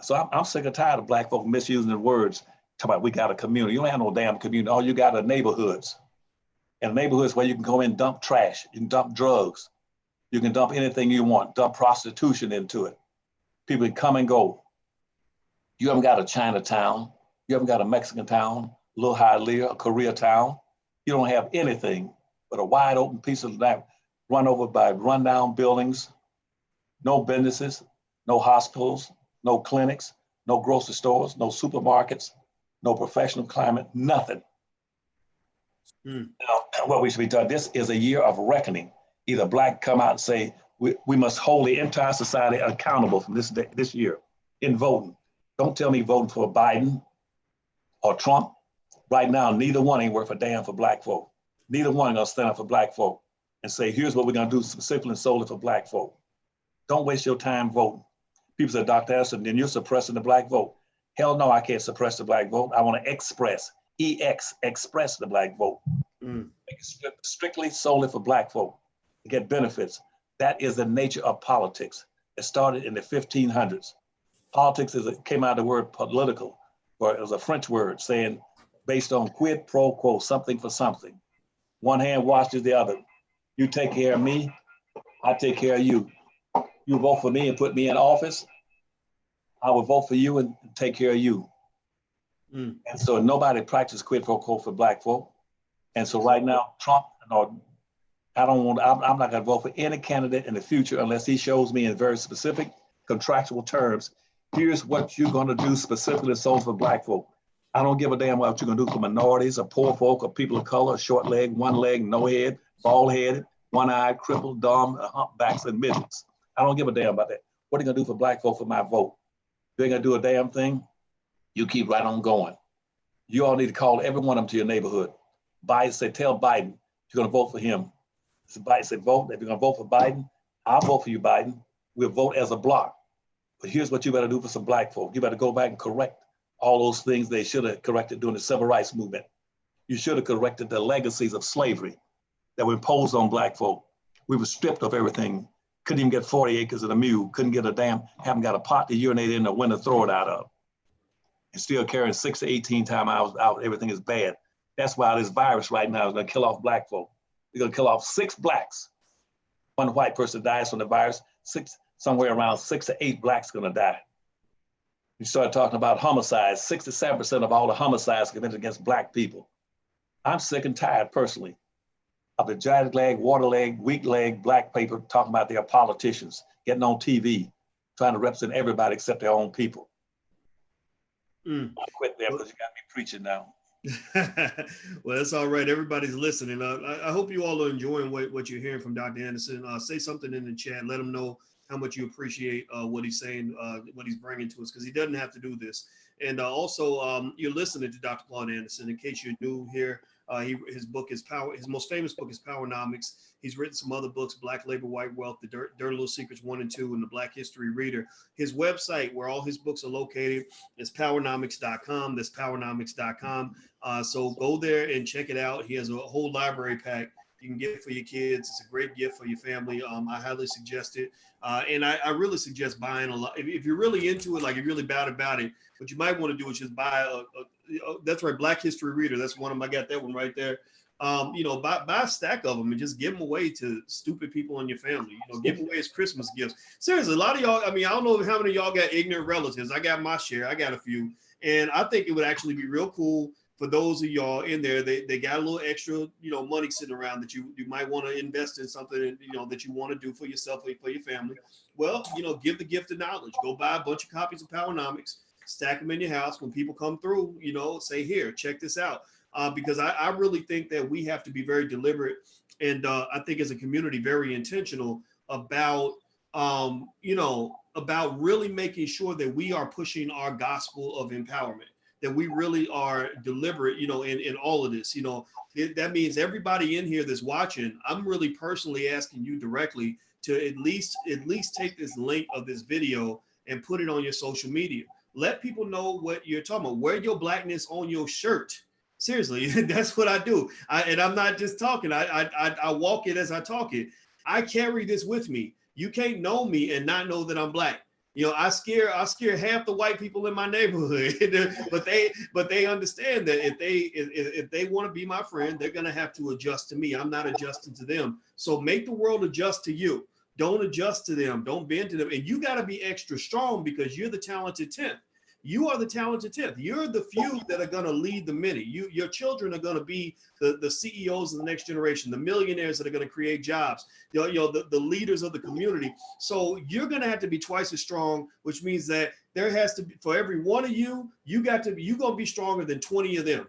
So I'm sick and tired of Black folk misusing the words Talk about we got a community. You don't have no damn community. All you got are neighborhoods. And neighborhoods where you can go in and dump trash, you can dump drugs, you can dump anything you want, dump prostitution into it. People can come and go. You haven't got a Chinatown, you haven't got a Mexican town, a little Hialeah, a Koreatown. You don't have anything but a wide open piece of land run over by rundown buildings, no businesses, no hospitals, no clinics, no grocery stores, no supermarkets, no professional climate, nothing. Now, what we should be doing, this is a year of reckoning. Either Black come out and say, we must hold the entire society accountable from this year in voting. Don't tell me voting for Biden or Trump. Right now, neither one ain't worth a damn for Black folk. Neither one gonna stand up for Black folk and say, here's what we're gonna do specifically and solely for Black folk. Don't waste your time voting. People say, Dr. Anderson, then you're suppressing the Black vote. Hell no, I can't suppress the Black vote. I wanna express the Black vote. Make it strictly solely for Black folk to get benefits. That is the nature of politics. It started in the 1500s. Politics came out of the word political, or it was a French word saying based on quid pro quo, something for something. One hand washes the other. You take care of me, I take care of you. You vote for me and put me in office, I will vote for you and take care of you. And so nobody practiced quid pro quo for Black folk. And so right now, Trump, I'm not gonna vote for any candidate in the future unless he shows me in very specific contractual terms, here's what you're gonna do specifically sold for Black folk. I don't give a damn what you're gonna do for minorities or poor folk or people of color, short leg, one leg, no head, bald headed, one eye, crippled, dumb, humpbacks and midgets. I don't give a damn about that. What are you gonna do for Black folk for my vote? You ain't gonna do a damn thing. You keep right on going. You all need to call every one of them to your neighborhood. Biden say, tell Biden you're gonna vote for him. So Biden said, vote. If you're gonna vote for Biden, I'll vote for you, Biden. We'll vote as a block. But here's what you better do for some Black folk. You better go back and correct all those things they should have corrected during the Civil Rights Movement. You should have corrected the legacies of slavery that were imposed on Black folk. We were stripped of everything. Couldn't even get 40 acres and a mule. Couldn't get haven't got a pot to urinate in or when to throw it out of. And still carrying 6 to 18 times out, everything is bad. That's why this virus right now is gonna kill off Black folk. We're gonna kill off 6 Blacks. One white person dies from the virus, somewhere around 6 to 8 Blacks gonna die. You start talking about homicides, 67% of all the homicides committed against Black people. I'm sick and tired personally of the giant leg, water leg, weak leg, Black people talking about their politicians, getting on TV, trying to represent everybody except their own people. I'll quit there because you got me preaching now. Well, that's all right. Everybody's listening. I hope you all are enjoying what you're hearing from Dr. Anderson. Say something in the chat. Let him know how much you appreciate what he's saying, what he's bringing to us, because he doesn't have to do this. And also, you're listening to Dr. Claud Anderson. In case you're new here, his book is Power. His most famous book is Powernomics. He's written some other books: Black Labor, White Wealth, The Dirty Little Secrets 1 and 2, and The Black History Reader. His website, where all his books are located, is powernomics.com. That's powernomics.com. So go there and check it out. He has a whole library pack you can get for your kids. It's a great gift for your family. I highly suggest it. And I really suggest buying a lot. If you're really into it, like you're really bad about it, what you might want to do is just buy that's right, Black History Reader. That's one of them. I got that one right there. Buy a stack of them and just give them away to stupid people in your family. Give them away as Christmas gifts. Seriously, a lot of y'all, I don't know how many of y'all got ignorant relatives. I got my share. I got a few. And I think it would actually be real cool for those of y'all in there, they got a little extra, money sitting around that you might want to invest in something, that you want to do for yourself or for your family. Well, give the gift of knowledge. Go buy a bunch of copies of Powernomics, stack them in your house. When people come through, say, here, check this out. Because I really think that we have to be very deliberate. And I think as a community, very intentional about, about really making sure that we are pushing our gospel of empowerment, that we really are deliberate, in all of this. That means everybody in here that's watching, I'm really personally asking you directly to at least take this link of this video and put it on your social media. Let people know what you're talking about. Wear your Blackness on your shirt. Seriously, that's what I do. And I'm not just talking. I walk it as I talk it. I carry this with me. You can't know me and not know that I'm Black. You know, I scare half the white people in my neighborhood, but they understand that if they want to be my friend, they're gonna have to adjust to me. I'm not adjusting to them. So make the world adjust to you. Don't adjust to them. Don't bend to them. And you got to be extra strong because you're the talented 10th. You are the talented 10th. You're the few that are going to lead the many. Your children are going to be the CEOs of the next generation, the millionaires that are going to create jobs, the leaders of the community. So you're going to have to be twice as strong, which means that there has to be, for every one of you, you're going to be stronger than 20 of them.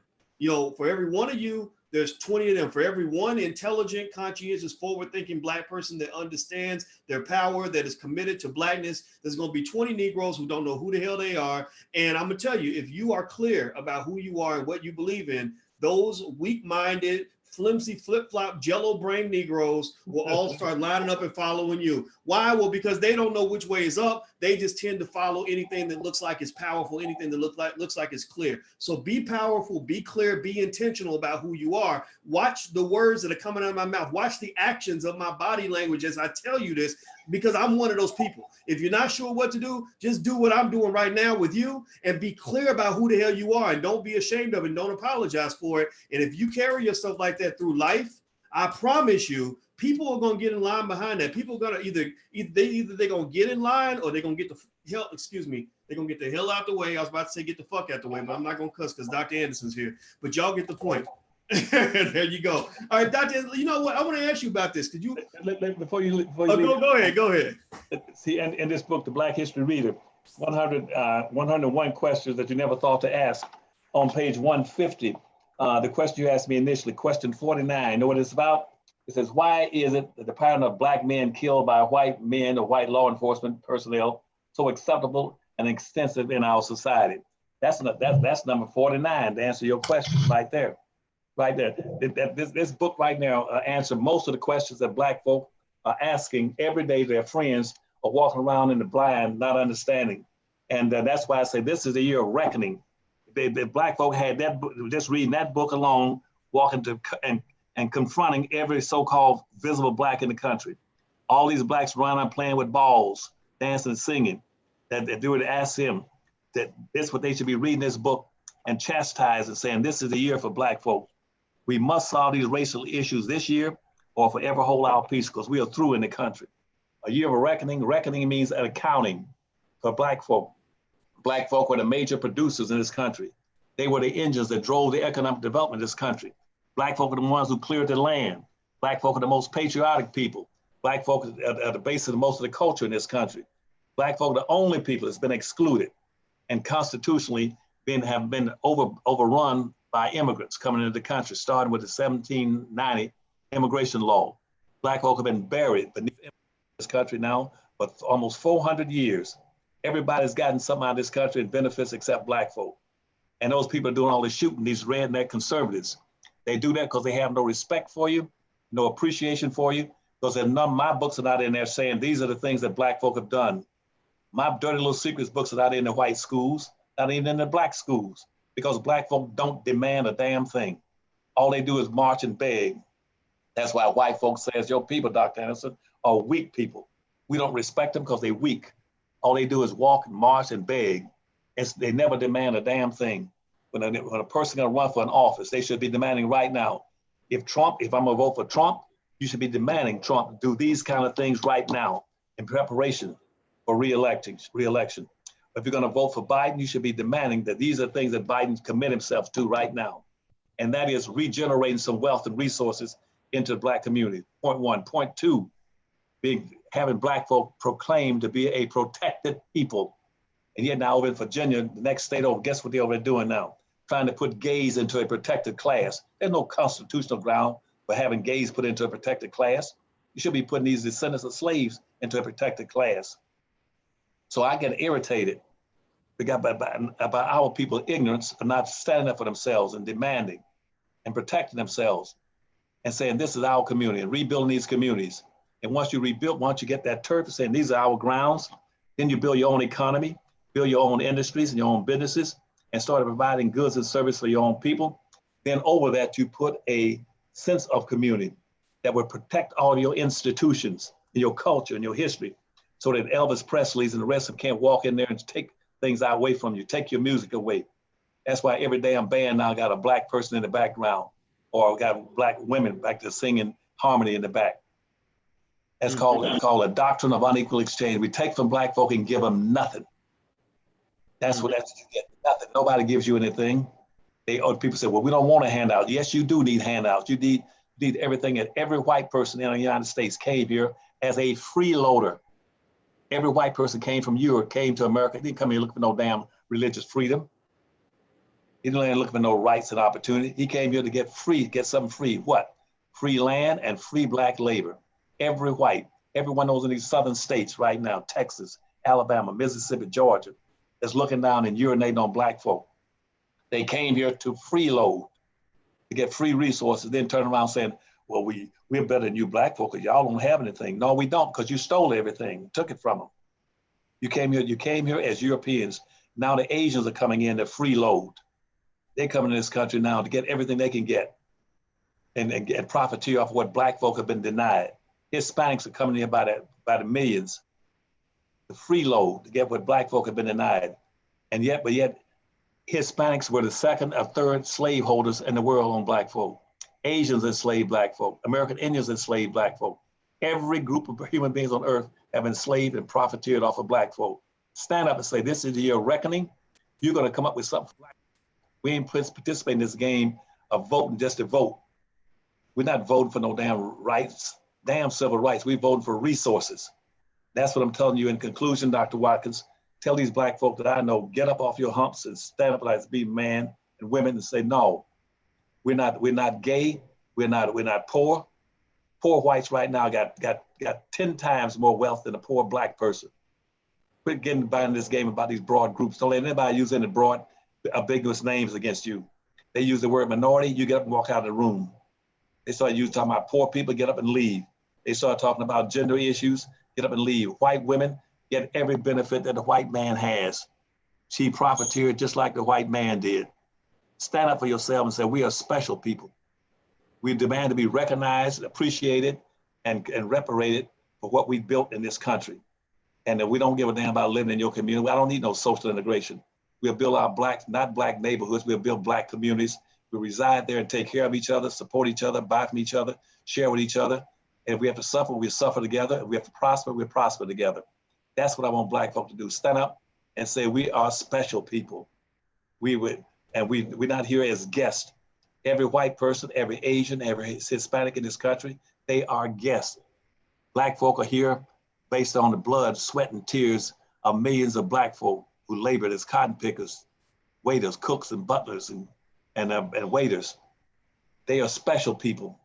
For every one of you, there's 20 of them. For every one intelligent, conscientious, forward-thinking Black person that understands their power, that is committed to Blackness, there's going to be 20 Negroes who don't know who the hell they are. And I'm going to tell you, if you are clear about who you are and what you believe in, those weak-minded, flimsy, flip-flop, jello-brained Negroes will all start lining up and following you. Why? Well, because they don't know which way is up. They just tend to follow anything that looks like it's powerful, anything that looks like it's clear. So be powerful, be clear, be intentional about who you are. Watch the words that are coming out of my mouth. Watch the actions of my body language as I tell you this, because I'm one of those people. If you're not sure what to do, just do what I'm doing right now with you and be clear about who the hell you are, and don't be ashamed of it and don't apologize for it. And if you carry yourself like that through life, I promise you, people are going to get in line behind that. People are going to either they're going to get in line or they're going to get the hell, they're going to get the hell out the way. I was about to say get the fuck out the way, but I'm not going to cuss because Dr. Anderson's here. But y'all get the point. There you go. All right, Doctor, you know what? I want to ask you about this. Could you before you leave, go ahead. See, in this book, The Black History Reader, 101 questions that you never thought to ask. On page 150, the question you asked me initially, question 49, you know what it's about? It says, why is it that the pattern of Black men killed by white men or white law enforcement personnel so acceptable and extensive in our society? That's number 49 to answer your question right there. Right there. This book right now answers most of the questions that Black folk are asking every day. Their friends are walking around in the blind, not understanding. And that's why I say this is the year of reckoning. The Black folk had that book, just reading that book alone, walking to and confronting every so-called visible Black in the country. All these Blacks running around playing with balls, dancing and singing. That they would ask him that this is what they should be reading this book and chastise and saying this is the year for Black folk. We must solve these racial issues this year or forever hold our peace, because we are through in the country. A year of reckoning. Reckoning means an accounting for Black folk. Black folk were the major producers in this country. They were the engines that drove the economic development of this country. Black folk are the ones who cleared the land. Black folk are the most patriotic people. Black folk are the basis of most of the culture in this country. Black folk are the only people that's been excluded and constitutionally have been overrun by immigrants coming into the country, starting with the 1790 immigration law. Black folk have been buried beneath this country now for almost 400 years. Everybody's gotten something out of this country and benefits except Black folk. And those people are doing all the shooting, these redneck conservatives. They do that because they have no respect for you, no appreciation for you, because none of my books are not in there saying these are the things that Black folk have done. My Dirty Little Secrets books are not in the white schools, not even in the Black schools, because Black folk don't demand a damn thing. All they do is march and beg. That's why white folks says your people, Dr. Anderson, are weak people. We don't respect them because they're weak. All they do is walk and march and beg. They never demand a damn thing. When a person gonna run for an office, they should be demanding right now. If I'm gonna vote for Trump, you should be demanding Trump do these kind of things right now in preparation for re-election. If you're gonna vote for Biden, you should be demanding that these are things that Biden commit himself to right now. And that is regenerating some wealth and resources into the Black community, point one. Point two, having Black folk proclaimed to be a protected people. And yet now over in Virginia, the next state over, guess what they're over there doing now? Trying to put gays into a protected class. There's no constitutional ground for having gays put into a protected class. You should be putting these descendants of slaves into a protected class. So I get irritated about our people's ignorance of not standing up for themselves and demanding and protecting themselves and saying this is our community and rebuilding these communities. And once you rebuild, once you get that turf and saying these are our grounds, then you build your own economy, build your own industries and your own businesses, and start providing goods and service for your own people. Then over that, you put a sense of community that would protect all your institutions, your culture and your history. so that Elvis Presley's and the rest of them can't walk in there and take things away from you, take your music away. That's why every damn band now got a black person in the background, or got black women back there singing harmony in the back. That's called a doctrine of unequal exchange. We take from black folk and give them nothing. That's what you get, nothing. Nobody gives you anything. People say, well, we don't want a handout. Yes, you do need handouts. You need everything. And every white person in the United States came here as a freeloader. Every white person came from Europe, came to America. He didn't come here looking for no damn religious freedom. He didn't look for no rights and opportunity. He came here to get free, get something free. What? Free land and free black labor. Every white, everyone knows in these southern states right now, Texas, Alabama, Mississippi, Georgia, is looking down and urinating on black folk. They came here to freeload, to get free resources, then turn around saying, well, we're better than you black folk because y'all don't have anything. No, we don't, because you stole everything, took it from them. You came here as Europeans. Now the Asians are coming in to freeload. They're coming to this country now to get everything they can get and profiteer off what black folk have been denied. Hispanics are coming here by the millions to freeload to get what black folk have been denied. And yet Hispanics were the second or third slaveholders in the world on black folk. Asians enslaved black folk. American Indians enslaved black folk. Every group of human beings on earth have enslaved and profiteered off of black folk. Stand up and say, this is your reckoning. You're going to come up with something for black. We ain't participating in this game of voting just to vote. We're not voting for no damn rights, damn civil rights. We're voting for resources. That's what I'm telling you in conclusion, Dr. Watkins. Tell these black folk that I know, get up off your humps and stand up like be man and women and say, no, we're not gay, we're not poor. Poor whites right now got 10 times more wealth than a poor black person. Quit getting by in this game about these broad groups. Don't let anybody use any broad, ambiguous names against you. They use the word minority, you get up and walk out of the room. They start talking about poor people, get up and leave. They start talking about gender issues, get up and leave. White women get every benefit that the white man has. She profiteered just like the white man did. Stand up for yourself and say, we are special people. We demand to be recognized, appreciated, and reparated for what we built in this country. And that we don't give a damn about living in your community. I don't need no social integration. We'll build our not black neighborhoods, we'll build black communities. We reside there and take care of each other, support each other, buy from each other, share with each other. And if we have to suffer, we suffer together. If we have to prosper, we prosper together. That's what I want black folk to do. Stand up and say, we are special people. We're not here as guests. Every white person, every Asian, every Hispanic in this country, they are guests. Black folk are here based on the blood, sweat, and tears of millions of black folk who labored as cotton pickers, waiters, cooks, and butlers, and waiters. They are special people.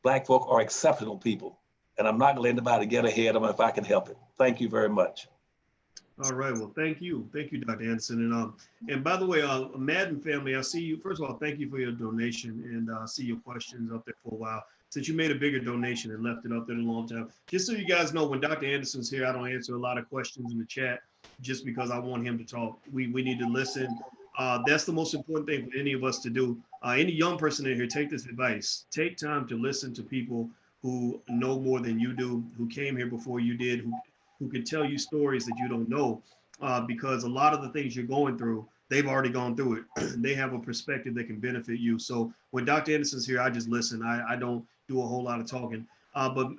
Black folk are exceptional people. And I'm not gonna let anybody get ahead of them if I can help it. Thank you very much. All right, well, thank you, Dr. Anderson. And by the way, Madden family, I see you. First of all, thank you for your donation, and I see your questions up there for a while. Since you made a bigger donation and left it up there a long time, just so you guys know, when Dr. Anderson's here, I don't answer a lot of questions in the chat just because I want him to talk. We need to listen. That's the most important thing for any of us to do. Any young person in here, take this advice. Take time to listen to people who know more than you do, who came here before you did, who can tell you stories that you don't know, because a lot of the things you're going through, they've already gone through it. They have a perspective that can benefit you. So when Dr. Anderson's here, I just listen. I don't do a whole lot of talking. But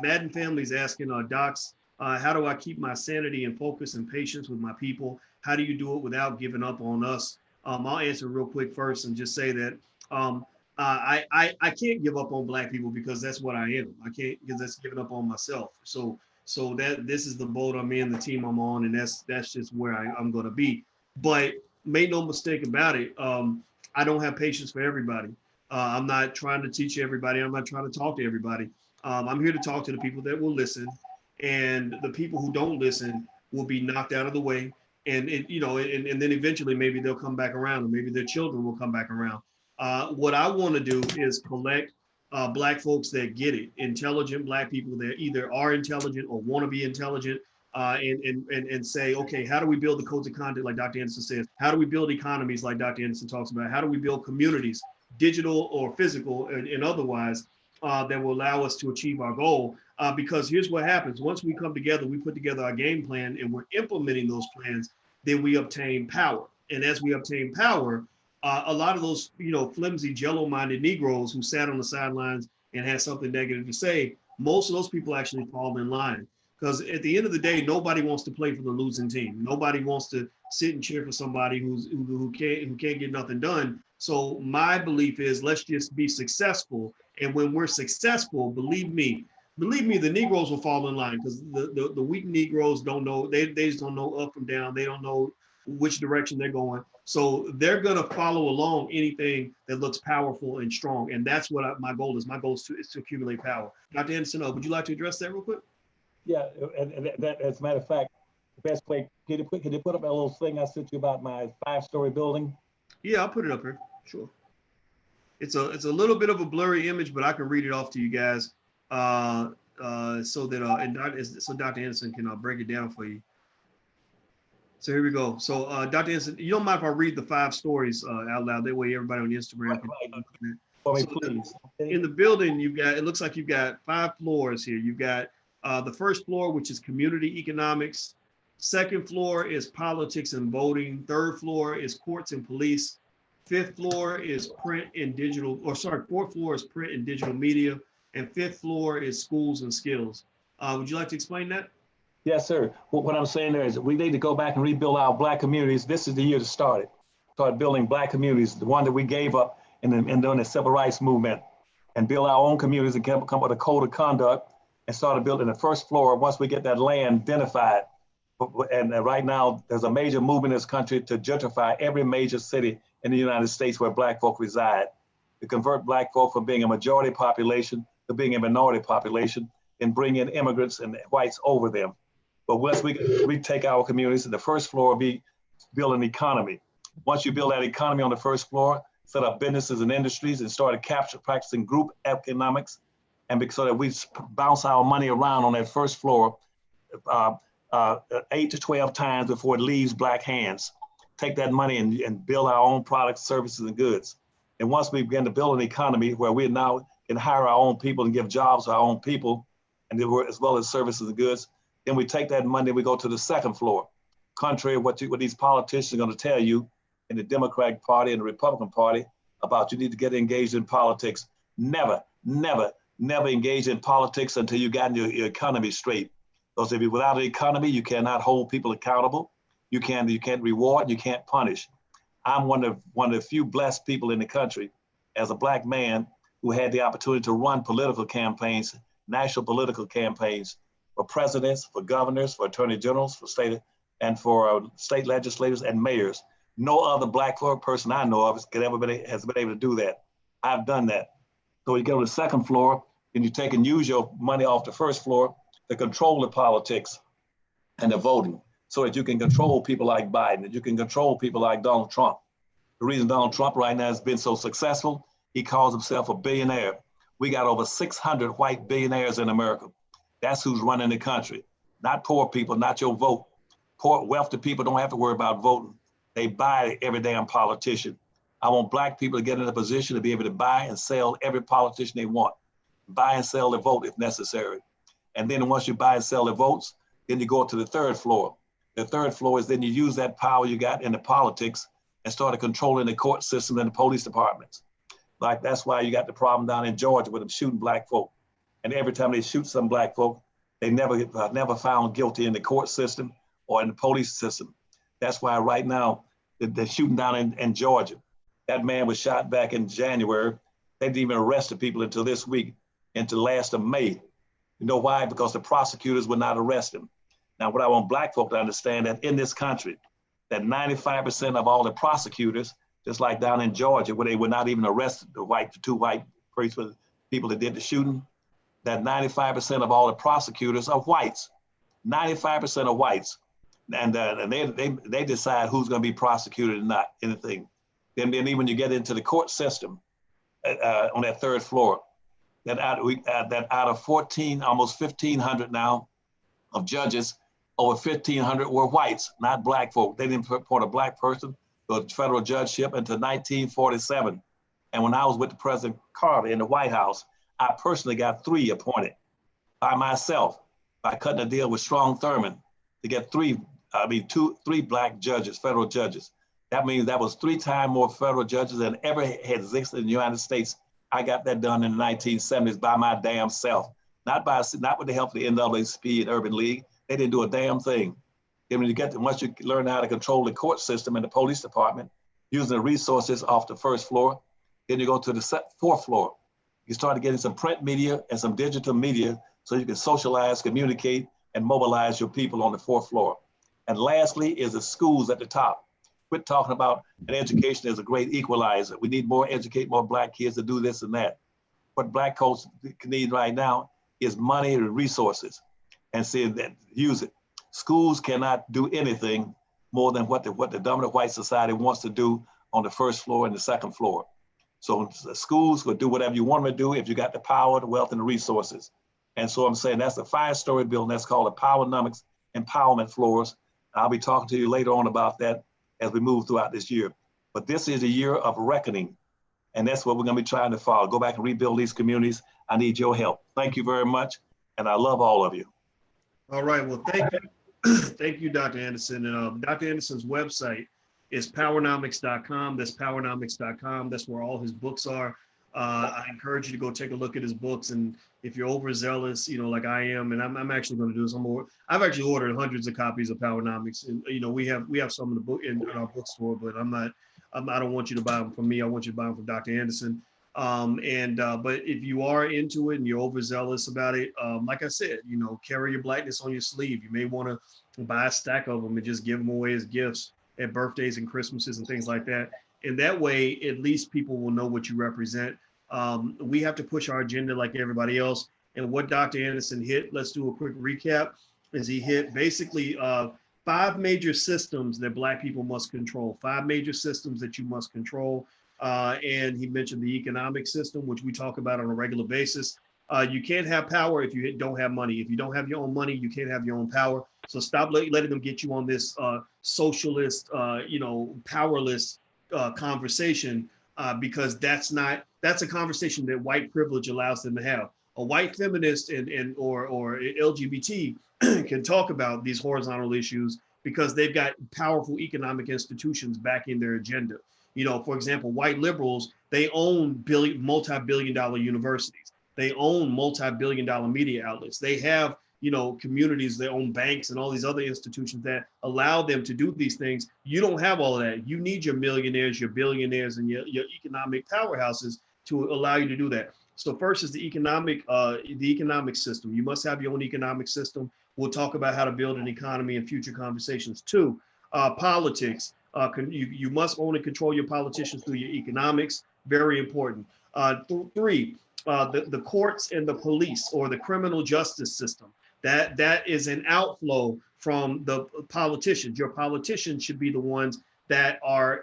Madden family's asking, docs, how do I keep my sanity and focus and patience with my people? How do you do it without giving up on us? I'll answer real quick first and just say that I can't give up on black people because that's what I am. I can't, because that's giving up on myself. So that this is the boat I'm in, the team I'm on, and that's just where I'm going to be. But make no mistake about it, I don't have patience for everybody. I'm not trying to teach everybody. I'm not trying to talk to everybody. I'm here to talk to the people that will listen, and the people who don't listen will be knocked out of the way. And then eventually maybe they'll come back around, or maybe their children will come back around. What I want to do is collect black folks that get it, intelligent black people that either are intelligent or want to be intelligent, and say, okay, how do we build the codes of conduct like Dr. Anderson says? How do we build economies like Dr. Anderson talks about? How do we build communities, digital or physical and otherwise, that will allow us to achieve our goal. Because here's what happens. Once we come together, we put together our game plan and we're implementing those plans, then we obtain power. And as we obtain power, a lot of those, flimsy jello-minded Negroes who sat on the sidelines and had something negative to say, most of those people actually fall in line. Because at the end of the day, nobody wants to play for the losing team. Nobody wants to sit and cheer for somebody who can't get nothing done. So my belief is, let's just be successful. And when we're successful, believe me, the Negroes will fall in line, because the weak Negroes don't know, they just don't know up from down. They don't know which direction they're going. So they're going to follow along anything that looks powerful and strong. And that's what my goal is. My goal is to accumulate power. Dr. Anderson, would you like to address that real quick? Yeah, and that, as a matter of fact, the best way, can you put up a little thing I sent you about my 5-story building? Yeah, I'll put it up here. Sure. It's a little bit of a blurry image, but I can read it off to you guys, so Dr. Anderson can break it down for you. So here we go. So Dr. Anderson, you don't mind if I read the 5 stories out loud? That way everybody on Instagram can. Right. Please. In the building, it looks like you've got 5 floors here. You've got the first floor, which is community economics. Second floor is politics and voting. Third floor is courts and police. Fifth floor is fourth floor is print and digital media. And fifth floor is schools and skills. Would you like to explain that? Yes, sir. What I'm saying there is we need to go back and rebuild our Black communities. This is the year to start it. Start building Black communities, the one that we gave up in during the civil rights movement, and build our own communities and come up with a code of conduct and start building the first floor once we get that land identified. And right now, there's a major movement in this country to gentrify every major city in the United States where Black folk reside, to convert Black folk from being a majority population to being a minority population, and bring in immigrants and whites over them. But once we take our communities, the first floor will be build an economy. Once you build that economy on the first floor, set up businesses and industries and start practicing group economics, and so that we bounce our money around on that first floor 8 to 12 times before it leaves Black hands. Take that money and build our own products, services, and goods. And once we begin to build an economy where we now can hire our own people and give jobs to our own people, and as well as services and goods, then we take that money and we go to the second floor. Contrary to what these politicians are going to tell you in the Democratic Party and the Republican Party about you need to get engaged in politics. Never, never, never engage in politics until you got your economy straight. Because if you're without an economy, you cannot hold people accountable. You can't reward, you can't punish. I'm one of the few blessed people in the country as a Black man who had the opportunity to run political campaigns, national political campaigns, for presidents, for governors, for attorney generals, for state legislators and mayors. No other Black person I know of has been able to do that. I've done that. So you go to the second floor, and you take and use your money off the first floor to control the politics and the voting, so that you can control people like Biden, that you can control people like Donald Trump. The reason Donald Trump right now has been so successful, he calls himself a billionaire. We got over 600 white billionaires in America. That's who's running the country. Not poor people, not your vote. Poor, wealthy people don't have to worry about voting. They buy every damn politician. I want Black people to get in a position to be able to buy and sell every politician they want. Buy and sell their vote if necessary. And then once you buy and sell the votes, then you go to the third floor. The third floor is then you use that power you got in the politics and start controlling the court system and the police departments. Like that's why you got the problem down in Georgia with them shooting Black folk. And every time they shoot some Black folk, they never found guilty in the court system or in the police system. That's why right now, they're shooting down in Georgia. That man was shot back in January. They didn't even arrest the people until this week, until last of May. You know why? Because the prosecutors would not arrest him. Now, what I want Black folk to understand that in this country, that 95% of all the prosecutors, just like down in Georgia, where they would not even arrest the 2 white people that did the shooting, that 95% of all the prosecutors are whites. 95% are whites. And they decide who's going to be prosecuted and not anything. Then even when you get into the court system on that third floor, that out of 14, almost 1,500 now of judges, over 1,500 were whites, not Black folk. They didn't appoint a Black person to a federal judgeship until 1947. And when I was with the President Carter in the White House, I personally got 3 appointed by myself by cutting a deal with Strong Thurman to get 3 black judges, federal judges. That means that was 3 times more federal judges than ever had existed in the United States. I got that done in the 1970s by my damn self, not with the help of the NAACP and Urban League. They didn't do a damn thing. I mean, once you learn how to control the court system and the police department, using the resources off the 1st floor, then you go to the 4th floor. You start getting some print media and some digital media so you can socialize, communicate, and mobilize your people on the 4th floor. And lastly is the schools at the top. Quit talking about an education as a great equalizer. We need educate more black kids to do this and that. What black folks need right now is money and resources, and see that use it. Schools cannot do anything more than what the dominant white society wants to do on the 1st floor and the 2nd floor. So the schools will do whatever you want them to do if you got the power, the wealth, and the resources. And so I'm saying that's a 5-story building that's called the Powernomics Empowerment Floors. I'll be talking to you later on about that as we move throughout this year. But this is a year of reckoning, and that's what we're gonna be trying to follow. Go back and rebuild these communities. I need your help. Thank you very much, and I love all of you. All right, well, thank you. Thank you, Dr. Anderson. And Dr. Anderson's website is powernomics.com. That's powernomics.com. That's where all his books are. I encourage you to go take a look at his books. And if you're overzealous, like I am, and I'm actually going to do this. I've actually ordered hundreds of copies of Powernomics, and we have some in the book in our bookstore, but I don't want you to buy them from me. I want you to buy them from Dr. Anderson. But if you are into it and you're overzealous about it, like I said, carry your blackness on your sleeve. You may want to buy a stack of them and just give them away as gifts at birthdays and Christmases and things like that. And that way, at least people will know what you represent. We have to push our agenda like everybody else. And what Dr. Anderson hit, let's do a quick recap, is he hit basically 5 major systems that Black people must control, 5 major systems that you must control. And he mentioned the economic system, which we talk about on a regular basis. You can't have power if you don't have money. If you don't have your own money, you can't have your own power. So stop letting them get you on this socialist, powerless conversation, because that's a conversation that white privilege allows them to have. A white feminist or LGBT can talk about these horizontal issues because they've got powerful economic institutions backing their agenda. For example, white liberals, they own multi-billion-dollar universities. They own multi-billion-dollar media outlets. They have, communities, they own banks and all these other institutions that allow them to do these things. You don't have all of that. You need your millionaires, your billionaires, and your economic powerhouses to allow you to do that. So first is the economic system. You must have your own economic system. We'll talk about how to build an economy in future conversations. 2, politics. You must own and control your politicians through your economics. Very important. 3, the courts and the police, or the criminal justice system. That is an outflow from the politicians. Your politicians should be the ones that are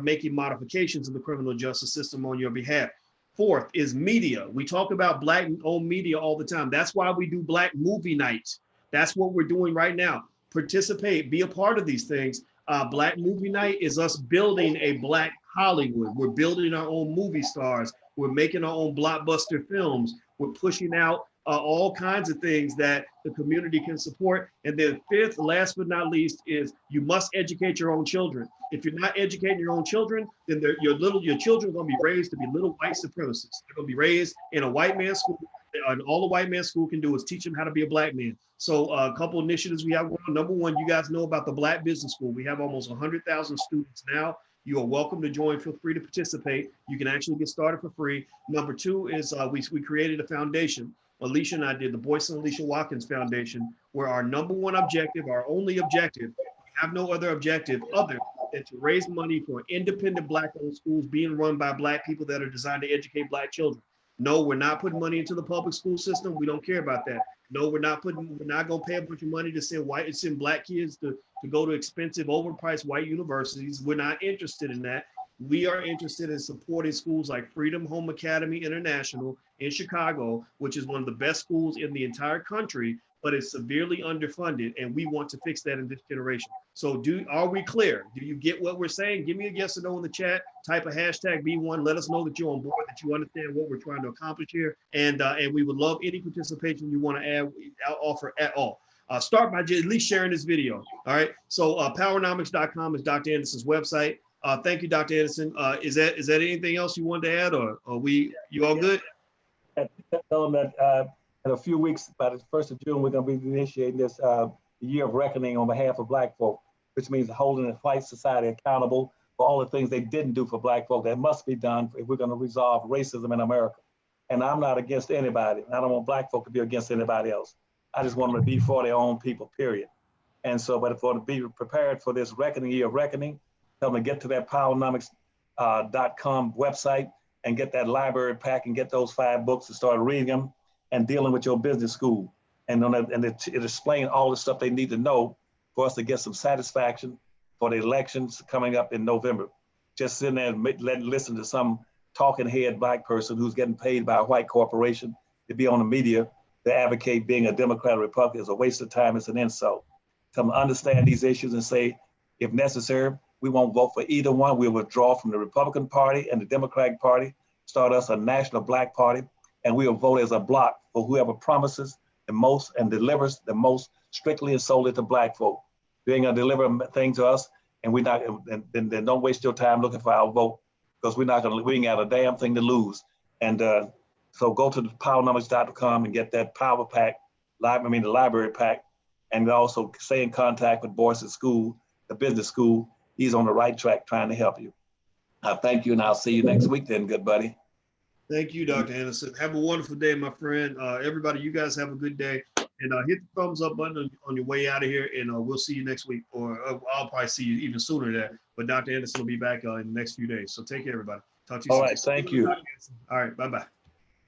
making modifications in the criminal justice system on your behalf. 4th is media. We talk about Black-owned media all the time. That's why we do Black movie nights. That's what we're doing right now. Participate, be a part of these things. Black Movie Night is us building a Black Hollywood. We're building our own movie stars. We're making our own blockbuster films. We're pushing out all kinds of things that the community can support. And then 5th, last but not least, is you must educate your own children. If you're not educating your own children, then your children are going to be raised to be little white supremacists. They're going to be raised in a white man's school. And all the white man's school can do is teach them how to be a Black man. So a couple initiatives we have going on. Number 1, you guys know about the Black Business School. We have almost 100,000 students now. You are welcome to join. Feel free to participate. You can actually get started for free. Number 2 is we created a foundation. Alicia and I did the Boyce and Alicia Watkins Foundation, where our number 1 objective, our only objective, we have no other objective other than to raise money for independent Black-owned schools being run by Black people that are designed to educate Black children. No, we're not putting money into the public school system. We don't care about that. No, we're not going to pay a bunch of money to send Black kids to go to expensive, overpriced white universities. We're not interested in that. We are interested in supporting schools like Freedom Home Academy International in Chicago, which is one of the best schools in the entire country, but it's severely underfunded, and we want to fix that in this generation. So are we clear? Do you get what we're saying? Give me a yes or no in the chat. Type a hashtag B1. Let us know that you're on board, that you understand what we're trying to accomplish here. And we would love any participation you want to add, offer at all. Start by at least sharing this video. All right. So powernomics.com is Dr. Anderson's website. Thank you, Dr. Anderson. Is that anything else you wanted to add, or are you all good? Tell them that in a few weeks, by the 1st of June, we're going to be initiating this year of reckoning on behalf of Black folk, which means holding the white society accountable for all the things they didn't do for Black folk that must be done if we're going to resolve racism in America. And I'm not against anybody. I don't want Black folk to be against anybody else. I just want them to be for their own people, period. And so, but for to be prepared for this reckoning, year of reckoning, tell them to get to that powernomics.com website and get that library pack and get those 5 books and start reading them and dealing with your business school. And it explains all the stuff they need to know for us to get some satisfaction for the elections coming up in November. Just sitting there and listen to some talking head Black person who's getting paid by a white corporation to be on the media to advocate being a Democrat or Republican is a waste of time. It's an insult. Come understand these issues and say, if necessary, we won't vote for either one. We'll withdraw from the Republican Party and the Democratic Party, start us a national Black party, and we'll vote as a block for whoever promises the most and delivers the most strictly and solely to Black folk. They ain't gonna deliver a thing to us, and we're not. Then don't waste your time looking for our vote, because we ain't got a damn thing to lose. And so go to the powernomics.com and get that power pack, the library pack, and also stay in contact with Boyce's school, the business school. He's on the right track trying to help you. Thank you, and I'll see you next week then, good buddy. Thank you, Dr. Anderson. Have a wonderful day, my friend. Everybody, you guys have a good day. And hit the thumbs up button on your way out of here, and we'll see you next week, or I'll probably see you even sooner than that. But Dr. Anderson will be back in the next few days. So take care, everybody. Talk to you soon. All right, thank you. All right, bye-bye.